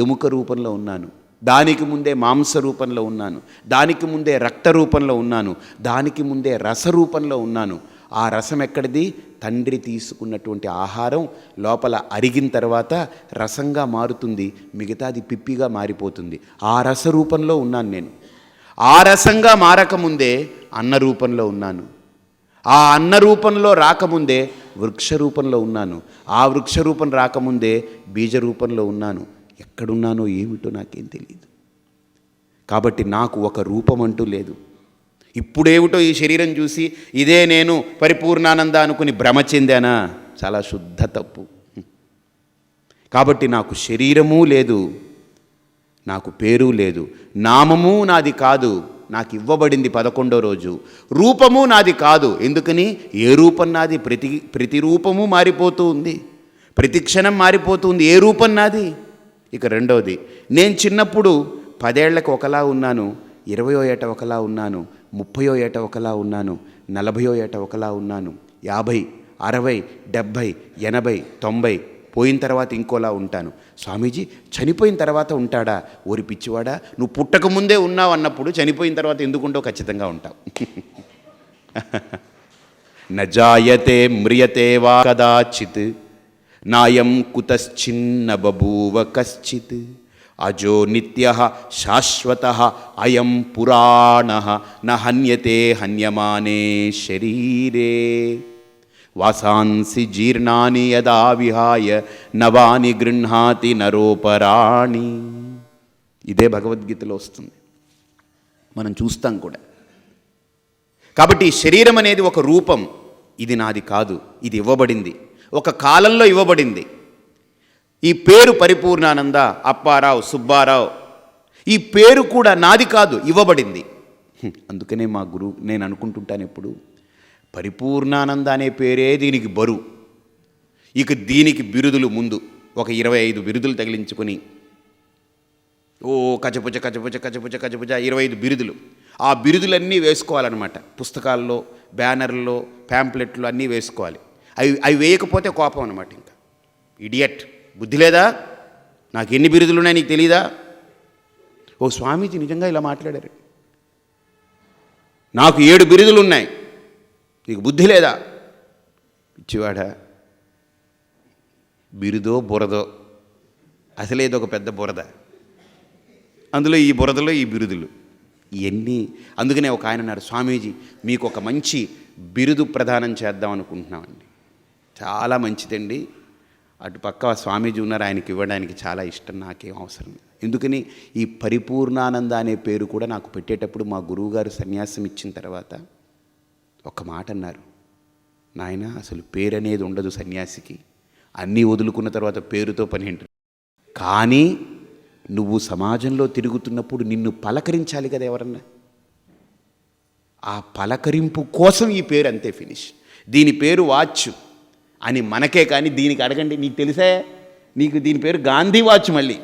ఎముక రూపంలో ఉన్నాను. దానికి ముందే మాంస రూపంలో ఉన్నాను. దానికి ముందే రక్త రూపంలో ఉన్నాను. దానికి ముందే రస రూపంలో ఉన్నాను. ఆ రసం ఎక్కడిది? తండ్రి తీసుకున్నటువంటి ఆహారం లోపల అరిగిన తర్వాత రసంగా మారుతుంది, మిగతాది పిప్పిగా మారిపోతుంది. ఆ రస రూపంలో ఉన్నాను నేను. ఆ రసంగా మారకముందే అన్న రూపంలో ఉన్నాను. ఆ అన్న రూపంలో రాకముందే వృక్ష రూపంలో ఉన్నాను. ఆ వృక్ష రూపం రాకముందే బీజ రూపంలో ఉన్నాను. ఎక్కడున్నానో ఏమిటో నాకేం తెలియదు. కాబట్టి నాకు ఒక రూపం అంటూ లేదు. ఇప్పుడేమిటో ఈ శరీరం చూసి ఇదే నేను పరిపూర్ణానంద అనుకుని భ్రమ చెందానా? చాలా శుద్ధ తప్పు. కాబట్టి నాకు శరీరమూ లేదు, నాకు పేరు లేదు, నామము నాది కాదు, నాకు ఇవ్వబడింది 11వ రోజు. రూపము నాది కాదు. ఎందుకని? ఏ రూపం నాది? ప్రతి రూపము మారిపోతూ ఉంది, ప్రతి క్షణం మారిపోతుంది. ఏ రూపం నాది? ఇక రెండవది, నేను చిన్నప్పుడు 10 ఏళ్లకు ఒకలా ఉన్నాను, 20వ ఏట ఒకలా ఉన్నాను, 30వ ఏట ఒకలా ఉన్నాను, 40వ ఏట ఒకలా ఉన్నాను, 50, 60, 70, 80, 90, పోయిన తర్వాత ఇంకోలా ఉంటాను. స్వామీజీ చనిపోయిన తర్వాత ఉంటాడా? ఓరి పిచ్చివాడా, నువ్వు పుట్టకముందే ఉన్నావు అన్నప్పుడు చనిపోయిన తర్వాత ఎందుకుంటావు? ఖచ్చితంగా ఉంటావు. నజాయతే మ్రియతే వా కదాచిత్ నాయం కుతశ్చిన్న బభూవ కశ్చిత్ అజో నిత్య శాశ్వత అయం పురాణ న హన్యతే హన్యమానే శరీరే వాసాంసి జీర్ణాని యదా విహాయ నవాని గృహ్ణాతి నరోపరాణి. ఇదే భగవద్గీతలో వస్తుంది, మనం చూస్తాం కూడా. కాబట్టి శరీరం అనేది ఒక రూపం, ఇది నాది కాదు, ఇది ఇవ్వబడింది, ఒక కాలంలో ఇవ్వబడింది. ఈ పేరు పరిపూర్ణానంద, అప్పారావు, సుబ్బారావు, ఈ పేరు కూడా నాది కాదు, ఇవ్వబడింది. అందుకనే మా గురువు, నేను అనుకుంటుంటాను ఎప్పుడు, పరిపూర్ణానంద అనే పేరే దీనికి బరువు. ఇక దీనికి బిరుదులు ముందు ఒక 25 బిరుదులు తగిలించుకొని కచపుచ కచపుచ కచపుచ కచపుచ 25 బిరుదులు. ఆ బిరుదులన్నీ వేసుకోవాలన్నమాట. పుస్తకాల్లో, బ్యానర్లో, ప్యాంప్లెట్లు అన్నీ వేసుకోవాలి. అవి వేయకపోతే కోపం అనమాట. ఇంకా ఇడియట్, బుద్ధి లేదా, నాకు ఎన్ని బిరుదులు ఉన్నాయి నీకు తెలీదా? ఓ స్వామీజీ నిజంగా ఇలా మాట్లాడారు, నాకు 7 బిరుదులు ఉన్నాయి, నీకు బుద్ధి లేదా? పిచ్చివాడా, బిరుదో బురదో, అసలేదో ఒక పెద్ద బురద, అందులో ఈ బురదలో ఈ బిరుదులు ఇవన్నీ. అందుకనే ఒక ఆయన అన్నారు, స్వామీజీ మీకు ఒక మంచి బిరుదు ప్రదానం చేద్దాం అనుకుంటున్నామండి. చాలా మంచిదండి, అటు పక్క స్వామీజీ ఉన్నారు, ఆయనకి ఇవ్వడానికి చాలా ఇష్టం, నాకేం అవసరం లేదు. ఎందుకని ఈ పరిపూర్ణానంద అనే పేరు కూడా నాకు పెట్టేటప్పుడు మా గురువుగారు సన్యాసం ఇచ్చిన తర్వాత ఒక మాట అన్నారు, నాయన అసలు పేరు అనేది ఉండదు సన్యాసికి, అన్నీ వదులుకున్న తర్వాత పేరుతో పని ఏంటి, కానీ నువ్వు సమాజంలో తిరుగుతున్నప్పుడు నిన్ను పలకరించాలి కదా ఎవరన్నా, ఆ పలకరింపు కోసం ఈ పేరు, అంతే, ఫినిష్. దీని పేరు వాచ్ అని మనకే, కానీ దీనికి అడగండి, నీకు తెలుసా, నీకు దీని పేరు గాంధీ వాచ్, మళ్ళీ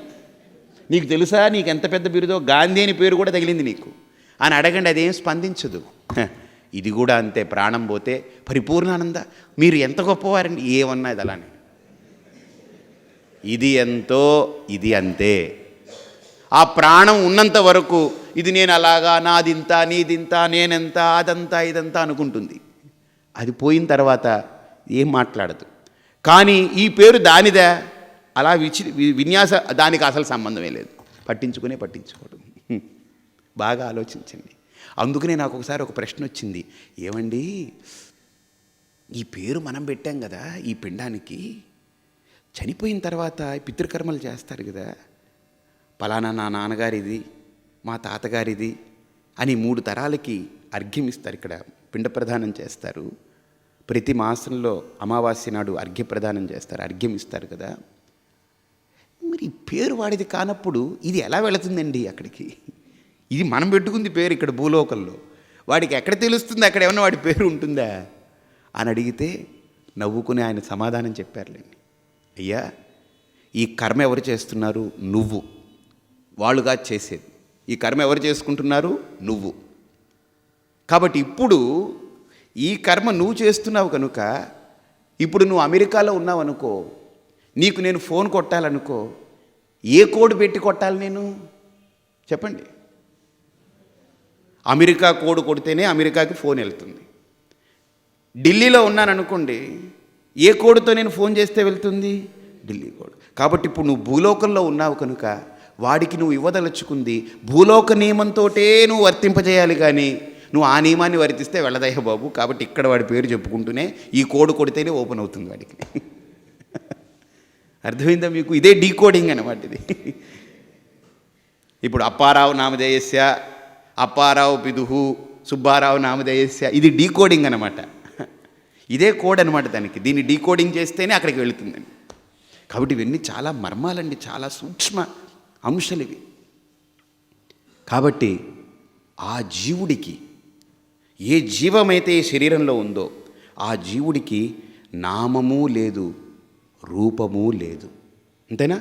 నీకు తెలుసా నీకు ఎంత పెద్ద బిరుదో, గాంధీ అని పేరు కూడా తగిలింది నీకు అని అడగండి, అదేం స్పందించదు. ఇది కూడా అంతే, ప్రాణం పోతే పరిపూర్ణానంద మీరు ఎంత గొప్పవారండి, ఏమన్నా ఇది అలానే, ఇది ఎంతో ఇది అంతే. ఆ ప్రాణం ఉన్నంత వరకు ఇది నేను అలాగా, నాదింత, నీదింత, నేనెంత, అదంతా ఇదంతా అనుకుంటుంది. అది పోయిన తర్వాత ఏం మాట్లాడదు. కానీ ఈ పేరు దానిదా, అలా విన్యాస, దానికి అసలు సంబంధమే లేదు, పట్టించుకోవడం. బాగా ఆలోచించండి. అందుకనే నాకు ఒకసారి ఒక ప్రశ్న వచ్చింది, ఏమండి ఈ పేరు మనం పెట్టాం కదా ఈ పిండానికి, చనిపోయిన తర్వాత పితృకర్మలు చేస్తారు కదా, పలానా నా నాన్నగారిది, మా తాతగారిది అని 3 తరాలకి అర్ఘ్యం ఇస్తారు, ఇక్కడ పిండ ప్రదానం చేస్తారు. ప్రతి మాసంలో అమావాస్య నాడు అర్ఘ్య ప్రదానం చేస్తారు, అర్ఘ్యం ఇస్తారు కదా. మరి పేరు వాడిది కానప్పుడు ఇది ఎలా వెళుతుందండి అక్కడికి? ఇది మనం పెట్టుకుంది పేరు ఇక్కడ భూలోకంలో, వాడికి ఎక్కడ తెలుస్తుంది అక్కడ ఏమన్నా వాడి పేరు ఉంటుందా అని అడిగితే నవ్వుకుని ఆయన సమాధానం చెప్పారులేండి, అయ్యా ఈ కర్మ ఎవరు చేస్తున్నారు, నువ్వు, వాళ్ళుగా చేసేది. ఈ కర్మ ఎవరు చేసుకుంటున్నారు, నువ్వు. కాబట్టి ఇప్పుడు ఈ కర్మ నువ్వు చేస్తున్నావు కనుక, ఇప్పుడు నువ్వు అమెరికాలో ఉన్నావు అనుకో, నీకు నేను ఫోన్ కొట్టాలనుకో, ఏ కోడ్ పెట్టి కొట్టాలి నేను, చెప్పండి? అమెరికా కోడ్ కొడితేనే అమెరికాకి ఫోన్ వెళ్తుంది. ఢిల్లీలో ఉన్నాను అనుకోండి, ఏ కోడ్తో నేను ఫోన్ చేస్తే వెళ్తుంది, ఢిల్లీ కోడ్. కాబట్టి ఇప్పుడు నువ్వు భూలోకంలో ఉన్నావు కనుక వాడికి నువ్వు ఇవ్వదలుచుకుంది భూలోక నియమంతోటే నువ్వు వర్తింపజేయాలి, కానీ నువ్వు ఆ నియమాన్ని వర్తిస్తే వెళ్ళదయ్య బాబు. కాబట్టి ఇక్కడ వాడి పేరు చెప్పుకుంటూనే ఈ కోడ్ కొడితేనే ఓపెన్ అవుతుంది వాడికి. అర్థమైందా మీకు? ఇదే డీకోడింగ్ అన్నమాట ఇది. ఇప్పుడు అప్పారావు నామధేయస్య, అప్పారావు పిదుహు, సుబ్బారావు నామధేయస్య, ఇది డీకోడింగ్ అనమాట. ఇదే కోడ్ అనమాట దానికి. దీన్ని డీకోడింగ్ చేస్తేనే అక్కడికి వెళుతుందండి. కాబట్టి ఇవన్నీ చాలా మర్మాలండి, చాలా సూక్ష్మ అంశాలు ఇవి. కాబట్టి ఆ జీవుడికి, ఏ జీవమైతే శరీరంలో ఉందో ఆ జీవుడికి నామము లేదు, రూపము లేదు. అంతేనా?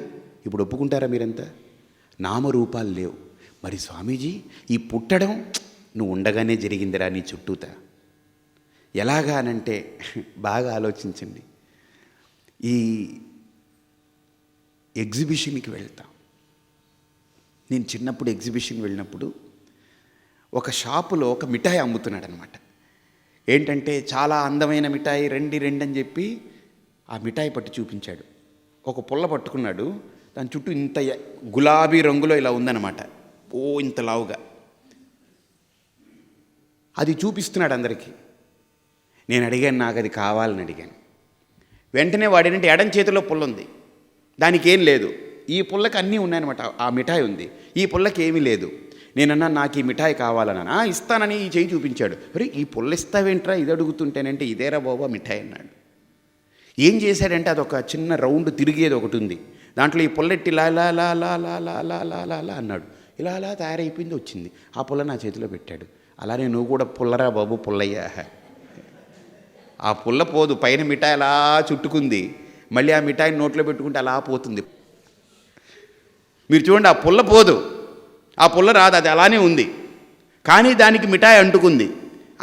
ఇప్పుడు ఒప్పుకుంటారా మీరంతా? నామరూపాలు లేవు. మరి స్వామీజీ ఈ పుట్టడం నువ్వు ఉండగానే జరిగిందిరా నీ చుట్టూతా, ఎలాగా అనంటే బాగా ఆలోచించండి. ఈ ఎగ్జిబిషన్కి వెళ్తాం. నేను చిన్నప్పుడు ఎగ్జిబిషన్ వెళ్ళినప్పుడు ఒక షాపులో ఒక మిఠాయి అమ్ముతున్నాడు అనమాట. ఏంటంటే చాలా అందమైన మిఠాయి, రండి రండి అని చెప్పి ఆ మిఠాయి పట్టి చూపించాడు. ఒక పుల్ల పట్టుకున్నాడు, దాని చుట్టూ ఇంత గులాబీ రంగులో ఇలా ఉందన్నమాట, ఇంత లావుగా. అది చూపిస్తున్నాడు అందరికీ. నేను అడిగాను, నాకు అది కావాలని అడిగాను. వెంటనే వాడేంటంటే ఎడం చేతిలో పుల్ల ఉంది, దానికి ఏం లేదు. ఈ పుల్లకి అన్నీ ఉన్నాయన్నమాట, ఆ మిఠాయి ఉంది, ఈ పుల్లకి ఏమీ లేదు. నేనన్నా నాకు ఈ మిఠాయి కావాలన్నా, ఇస్తానని ఈ చేయి చూపించాడు. మరి ఈ పుల్ల ఇస్తావేంట్రా, ఇది అడుగుతుంటేనంటే ఇదేరా బాబా మిఠాయి అన్నాడు. ఏం చేశాడంటే అదొక చిన్న రౌండ్ తిరిగేది ఒకటి ఉంది, దాంట్లో ఈ పుల్లెట్టి లా లా లా లా లా లా లా లా లా లా అన్నాడు. ఇలా అలా తయారైపోయింది, వచ్చింది. ఆ పుల్ల నా చేతిలో పెట్టాడు. అలానే నువ్వు కూడా పుల్లరా బాబు పుల్లయ్యా. ఆ పుల్ల పోదు, పైన మిఠాయి అలా చుట్టుకుంది, మళ్ళీ ఆ మిఠాయిని నోట్లో పెట్టుకుంటే అలా పోతుంది. మీరు చూడండి, ఆ పుల్ల పోదు, ఆ పుల్ల రాదు, అది అలానే ఉంది. కానీ దానికి మిఠాయి అంటుకుంది.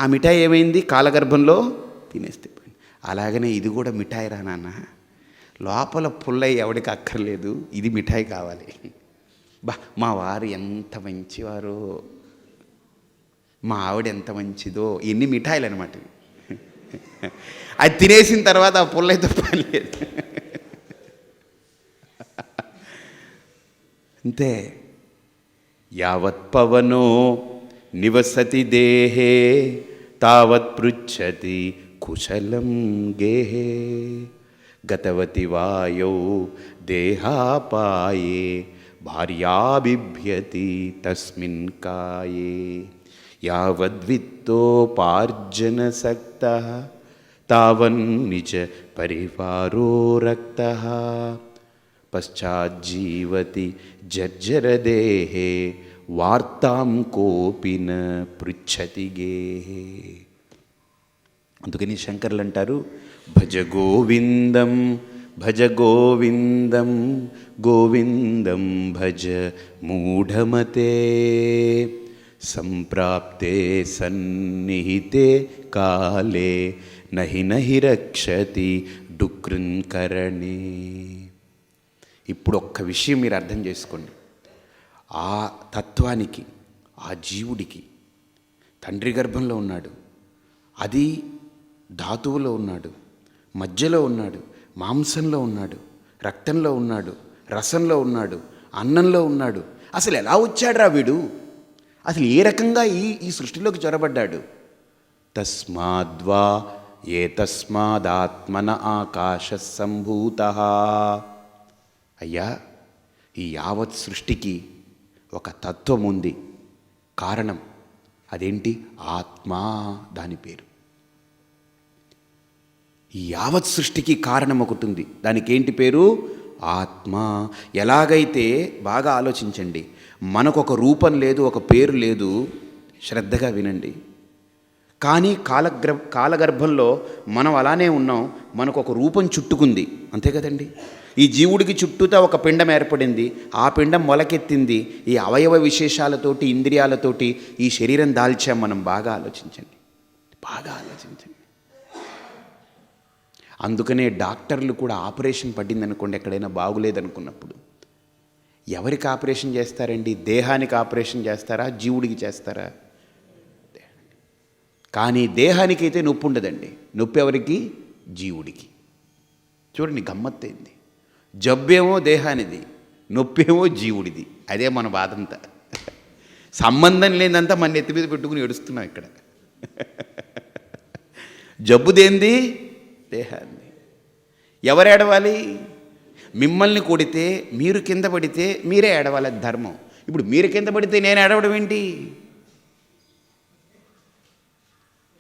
ఆ మిఠాయి ఏమైంది, కాలగర్భంలో తినేస్తే పోయింది. అలాగనే ఇది కూడా మిఠాయి రా నాన్న, లోపల పుల్లయ్య ఎవడికి అక్కర్లేదు, ఇది మిఠాయి కావాలి. మా వారు ఎంత మంచివారో, మా ఆవిడ ఎంత మంచిదో, ఎన్ని మిఠాయిలు అనమాట. అది తినేసిన తర్వాత ఆ పుల్లయ్యతో పని లేదు. అంతే. యావత్ పవనో నివసతి దేహే తావత్ పృచ్చతి కుశలం గేహే గతవతి వాయౌ దేహాపాయే భార్యాబిభ్యతి తస్మిన్ కాయే యావద్విత్తోపార్జనసక్తః తావన్నిజ పరివారో రక్తః పశ్చాజ్జీవతి జర్జరదేహే వార్తాం కోపి న పృచ్చతి గేహే. అందుకని శంకర్లు అంటారు, భజ గోవిందం భజ గోవిందం గోవిందం భజ మూఢమతే సంప్రాప్తే సన్నిహితే కాలే నహి నహి రక్షతి డుకృంకరణే. ఇప్పుడు ఒక్క విషయం మీరు అర్థం చేసుకోండి. ఆ తత్వానికి, ఆ జీవుడికి తండ్రి గర్భంలో ఉన్నాడు, అది ధాతువులో ఉన్నాడు, మధ్యలో ఉన్నాడు, మాంసంలో ఉన్నాడు, రక్తంలో ఉన్నాడు, రసంలో ఉన్నాడు, అన్నంలో ఉన్నాడు. అసలు ఎలా వచ్చాడురా వీడు, అసలు ఏ రకంగా ఈ సృష్టిలోకి చొరబడ్డాడు? తస్మాద్వా ఏతస్మాదాత్మన ఆకాశ సంభూతః. అయ్యా, ఈ యావత్ సృష్టికి ఒక తత్వం ఉంది, కారణం. అదేంటి? ఆత్మ, దాని పేరు. ఈ యావత్ సృష్టికి కారణం ఒకటి ఉంది, దానికి ఏంటి పేరు? ఆత్మ. ఎలాగైతే, బాగా ఆలోచించండి, మనకొక రూపం లేదు, ఒక పేరు లేదు, శ్రద్ధగా వినండి. కానీ కాలగర్భంలో మనం అలానే ఉన్నాం, మనకు ఒక రూపం చుట్టుకుంది, అంతే కదండి. ఈ జీవుడికి చుట్టూతా ఒక పిండం ఏర్పడింది, ఆ పిండం మొలకెత్తింది, ఈ అవయవ విశేషాలతోటి, ఇంద్రియాలతోటి ఈ శరీరం దాల్చాం మనం. బాగా ఆలోచించండి, బాగా ఆలోచించండి. అందుకనే డాక్టర్లు కూడా ఆపరేషన్ పడిందనుకోండి, ఎక్కడైనా బాగులేదనుకున్నప్పుడు ఎవరికి ఆపరేషన్ చేస్తారండి? దేహానికి ఆపరేషన్ చేస్తారా, జీవుడికి చేస్తారా? కానీ దేహానికైతే నొప్పి ఉండదండి. నొప్పి ఎవరికి? జీవుడికి. చూడండి, గమ్మత్తైంది. జబ్బేమో దేహానిది, నొప్పేమో జీవుడిది. అదే మన బాధంతా. సంబంధం లేదంతా మన నెత్తి మీద పెట్టుకుని ఏడుస్తున్నాం ఇక్కడ. జబ్బు దేంది? దేహాన్ని. ఎవరు ఏడవాలి? మిమ్మల్ని కొడితే, మీరు కింద పడితే మీరే ఏడవాలి, అది ధర్మం. ఇప్పుడు మీరు కింద పడితే నేను ఏడవడం ఏంటి?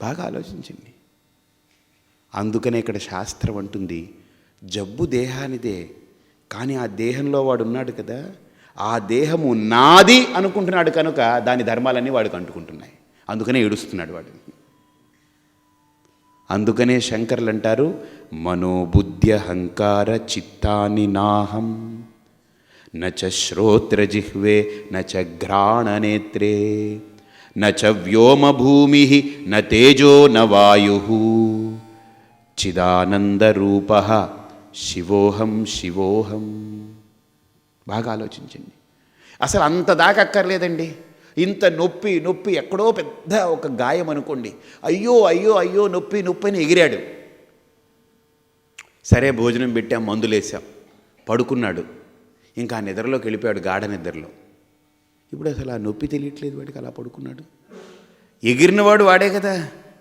బాగా ఆలోచించండి. అందుకనే ఇక్కడ శాస్త్రం అంటుంది, జబ్బు దేహానిదే, కానీ ఆ దేహంలో వాడు ఉన్నాడు కదా, ఆ దేహము నాది అనుకుంటున్నాడు కనుక దాని ధర్మాలన్నీ వాడికి అంటుకుంటున్నాయి. అందుకనే ఏడుస్తున్నాడు వాడు. అందుకనే శంకర్లు అంటారు, మనోబుద్ధ్యహంకార చిత్తాని నాహం నచ శ్రోత్రజిహ్వే నచ ఘ్రాణనేత్రే నచ వ్యోమభూమి న తేజో న వాయు చిదానందరూప శివోహం శివోహం. బాగా ఆలోచించండి. అసలు అంత దాకా అక్కర్లేదండి. ఇంత నొప్పి నొప్పి ఎక్కడో పెద్ద ఒక గాయం అనుకోండి, అయ్యో అయ్యో అయ్యో నొప్పి నొప్పి అని ఎగిరాడు. సరే భోజనం పెట్టాం, మందులేసాం, పడుకున్నాడు. ఇంకా ఆ నిద్రలోకి వెళ్ళిపోయాడు, గాఢ నిద్రలో. ఇప్పుడు అసలు ఆ నొప్పి తెలియట్లేదు వాడికి, అలా పడుకున్నాడు. ఎగిరినవాడు వాడే కదా.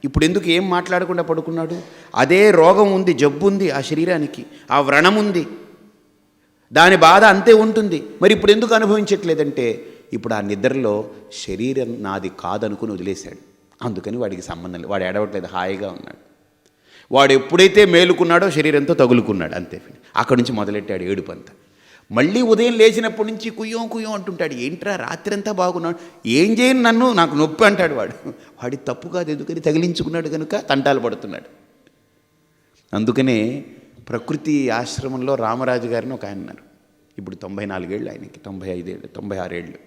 ఇప్పుడు ఎందుకు ఏం మాట్లాడకుండా పడుకున్నాడు? అదే రోగం ఉంది, జబ్బు ఉంది ఆ శరీరానికి, ఆ వ్రణం ఉంది, దాని బాధ అంతే ఉంటుంది. మరి ఇప్పుడు ఎందుకు అనుభవించట్లేదంటే ఇప్పుడు ఆ నిద్రలో శరీరం నాది కాదనుకుని వదిలేశాడు. అందుకని వాడికి సంబంధం లేదు, వాడు ఏడవట్లేదు, హాయిగా ఉన్నాడు. వాడు ఎప్పుడైతే మేలుకున్నాడో శరీరంతో తగులుకున్నాడు, అంతే. అక్కడి నుంచి మొదలెట్టాడు ఏడుపు అంతా. మళ్ళీ ఉదయం లేచినప్పటి నుంచి కుయ్యం కుయ్యం అంటుంటాడు. ఏంట్రా రాత్రి అంతా బాగున్నాడు, ఏం చేయను నన్ను, నాకు నొప్పి అంటాడు వాడు. వాడి తప్పు కాదు, ఎందుకని తగిలించుకున్నాడు కనుక తంటాలు పడుతున్నాడు. అందుకనే ప్రకృతి ఆశ్రమంలో రామరాజు గారిని ఒక ఆయన ఉన్నారు. ఇప్పుడు 94 ఏళ్ళు ఆయనకి, 95 ఏళ్ళు, 96 ఏళ్ళు.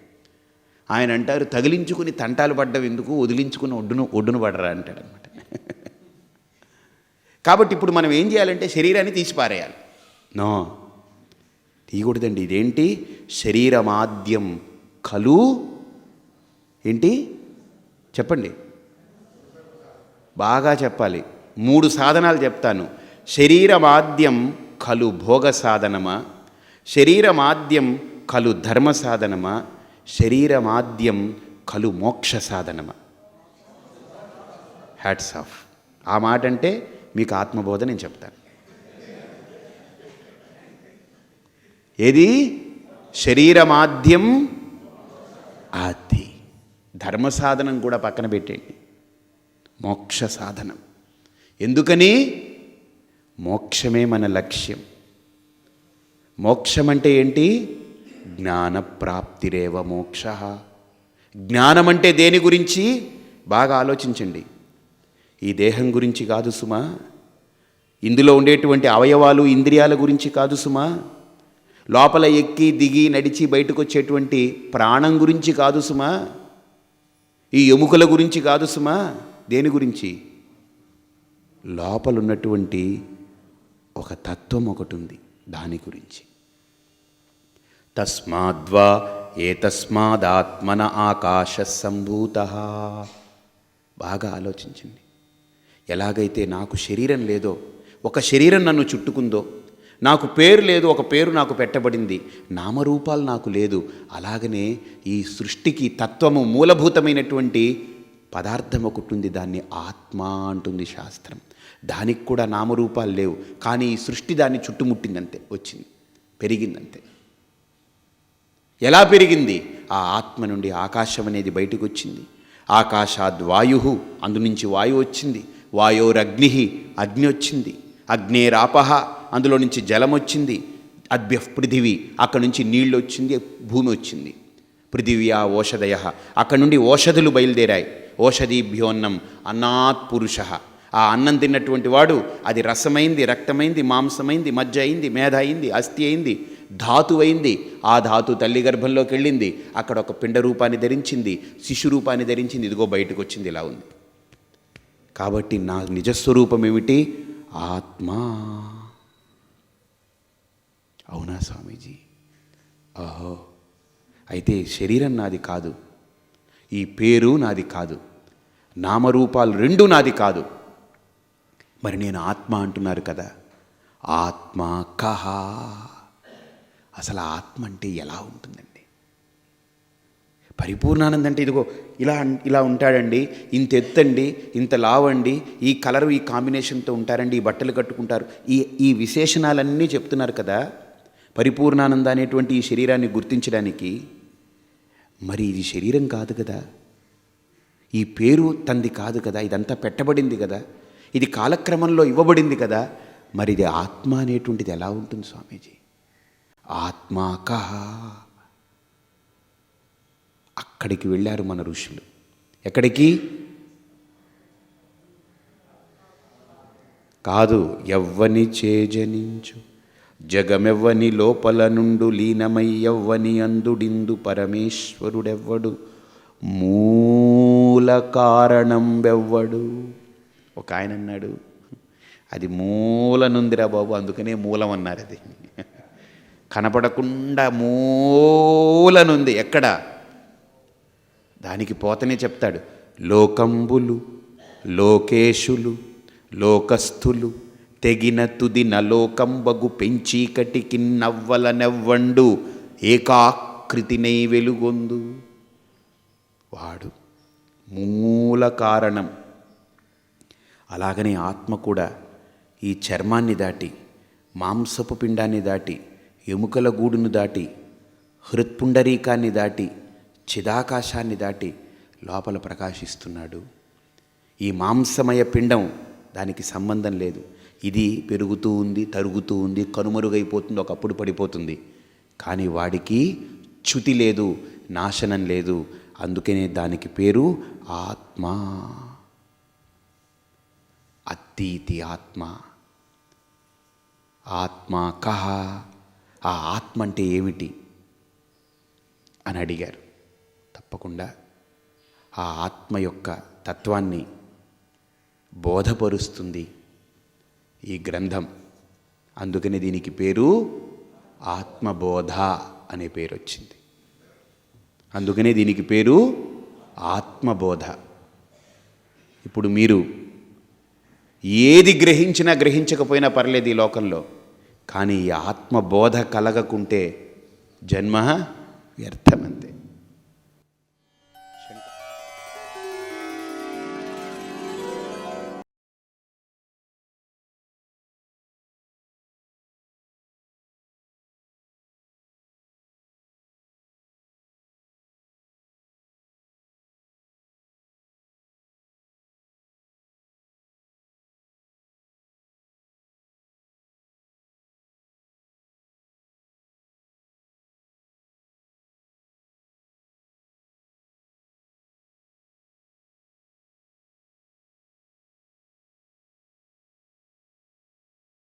ఆయన అంటారు, తగిలించుకుని తంటాలు పడ్డం ఎందుకు, వదిలించుకుని ఒడ్డును పడరా అంటాడు అనమాట. కాబట్టి ఇప్పుడు మనం ఏం చేయాలంటే శరీరాన్ని తీసి పారేయాలి. నో, తీయకూడదండి. ఇదేంటి? శరీరమాద్యం ఖలు, ఏంటి చెప్పండి, బాగా చెప్పాలి. 3 సాధనాలు చెప్తాను. శరీరమాద్యం ఖలు భోగ సాధనమా, శరీరమాద్యం ఖలు ధర్మ సాధనమా, శరీరమాద్యం ఖలు మోక్ష సాధనమా. Hats off. ఆ మాట అంటే మీకు ఆత్మబోధ నేను చెప్తాను. ఏది? శరీరమాద్యం, అది ధర్మ సాధనం కూడా పక్కన పెట్టండి, మోక్ష సాధనం. ఎందుకని? మోక్షమే మన లక్ష్యం. మోక్షం అంటే ఏంటి? జ్ఞానప్రాప్తిరేవ మోక్ష. జ్ఞానం అంటే దేని గురించి? బాగా ఆలోచించండి. ఈ దేహం గురించి కాదు సుమా, ఇందులో ఉండేటువంటి అవయవాలు ఇంద్రియాల గురించి కాదు సుమా, లోపల ఎక్కి దిగి నడిచి బయటకు వచ్చేటువంటి ప్రాణం గురించి కాదు సుమా, ఈ ఎముకల గురించి కాదు సుమా. దేని గురించి? లోపల ఉన్నటువంటి ఒక తత్వం ఒకటి ఉంది, దాని గురించి. తస్మాద్వా ఏతస్మాదాత్మన ఆకాశ సంభూత. బాగా ఆలోచించండి. ఎలాగైతే నాకు శరీరం లేదో, ఒక శరీరం నన్ను చుట్టుకుందో, నాకు పేరు లేదు, ఒక పేరు నాకు పెట్టబడింది, నామరూపాలు నాకు లేదు, అలాగనే ఈ సృష్టికి తత్వము మూలభూతమైనటువంటి పదార్థం ఒకటి ఉంది, దాన్ని ఆత్మ అంటుంది శాస్త్రం. దానికి కూడా నామరూపాలు లేవు, కానీ ఈ సృష్టి దాన్ని చుట్టుముట్టిందంతే, వచ్చింది, పెరిగిందంతే. ఎలా పెరిగింది? ఆ ఆత్మ నుండి ఆకాశం అనేది బయటకు వచ్చింది. ఆకాశాద్వాయు, అందునుంచి వాయువు వచ్చింది. వాయోరగ్ని, అగ్ని వచ్చింది. అగ్నేరాపహ, అందులో నుంచి జలం వచ్చింది. అద్భ్యః పృథివీ, అక్కడి నుంచి నీళ్ళు వచ్చింది, భూమి వచ్చింది. పృథివ్యా ఓషధయ, అక్కడి నుండి ఓషధులు బయలుదేరాయి. ఓషధీభ్యోన్నం అన్నాత్ పురుష. ఆ అన్నం తిన్నటువంటి వాడు అది రసమైంది, రక్తమైంది, మాంసమైంది, మజ్జ అయింది, మేధ అయింది, అస్థి అయింది, ధాతు అయింది. ఆ ధాతు తల్లి గర్భంలోకి వెళ్ళింది, అక్కడ ఒక పిండ రూపాన్ని ధరించింది, శిశు రూపాన్ని ధరించింది, ఇదిగో బయటకు వచ్చింది, ఇలా ఉంది. కాబట్టి నా నిజస్వరూపం ఏమిటి? ఆత్మ. అవునా స్వామీజీ? ఓహో, అయితే శరీరం నాది కాదు, ఈ పేరు నాది కాదు, నామరూపాలు రెండు నాది కాదు. మరి నేను ఆత్మ అంటున్నారు కదా, ఆత్మ కహ. అసలు ఆత్మ అంటే ఎలా ఉంటుందండి? పరిపూర్ణానంద అంటే ఇదిగో ఇలా ఉంటాడండి, ఇంత ఎత్తండి, ఇంత లావండి, ఈ కలరు ఈ కాంబినేషన్తో ఉంటారండి, ఈ బట్టలు కట్టుకుంటారు, ఈ విశేషణాలన్నీ చెప్తున్నారు కదా పరిపూర్ణానంద అనేటువంటి ఈ శరీరాన్ని గుర్తించడానికి. మరి ఇది శరీరం కాదు కదా, ఈ పేరు తంది కాదు కదా, ఇదంతా పెట్టబడింది కదా, ఇది కాలక్రమంలో ఇవ్వబడింది కదా. మరి ఇది ఆత్మ అనేటువంటిది ఎలా ఉంటుంది స్వామీజీ? ఆత్మాక. అక్కడికి వెళ్ళారు మన ఋషులు. ఎక్కడికి? కాదు, ఎవ్వని చేజనించు జగమెవ్వని లోపల నుండు లీనమై ఎవ్వని అందుడిందు పరమేశ్వరుడెవ్వడు మూల కారణం వెవ్వడు. ఒక ఆయన అన్నాడు, అది మూలనుందిరా బాబు, అందుకనే మూలం అన్నారు. అది కనపడకుండా మూలనుంది. ఎక్కడ? దానికి పోతనే చెప్తాడు, లోకంబులు లోకేశులు లోకస్థులు తెగిన తుది నలోకంబగు పెంచీకటికి నవ్వలనెవ్వండు ఏకాకృతినై వెలుగొందు. వాడు మూల కారణం. అలాగనే ఆత్మ కూడా ఈ చర్మాన్ని దాటి, మాంసపు పిండాన్ని దాటి, ఎముకల గూడును దాటి, హృత్పుండరీకాన్ని దాటి, చిదాకాశాన్ని దాటి లోపల ప్రకాశిస్తున్నాడు. ఈ మాంసమయ పిండం దానికి సంబంధం లేదు. ఇది పెరుగుతూ ఉంది, తరుగుతూ ఉంది, కనుమరుగైపోతుంది, ఒకప్పుడు పడిపోతుంది. కానీ వాడికి చ్యుతి లేదు, నాశనం లేదు. అందుకనే దానికి పేరు ఆత్మ. అతీతి ఆత్మ. ఆత్మ కహ, ఆ ఆత్మ అంటే ఏమిటి అని అడిగారు. తప్పకుండా ఆ ఆత్మ యొక్క తత్వాన్ని బోధపరుస్తుంది ఈ గ్రంథం. అందుకని దీనికి పేరు ఆత్మబోధ అనే పేరు వచ్చింది. అందుకనే దీనికి పేరు ఆత్మబోధ. ఇప్పుడు మీరు ఏది గ్రహించినా గ్రహించకపోయినా పర్లేదు ఈ లోకంలో, కానీ ఈ ఆత్మబోధ కలగకుంటే జన్మ వ్యర్థమంతే.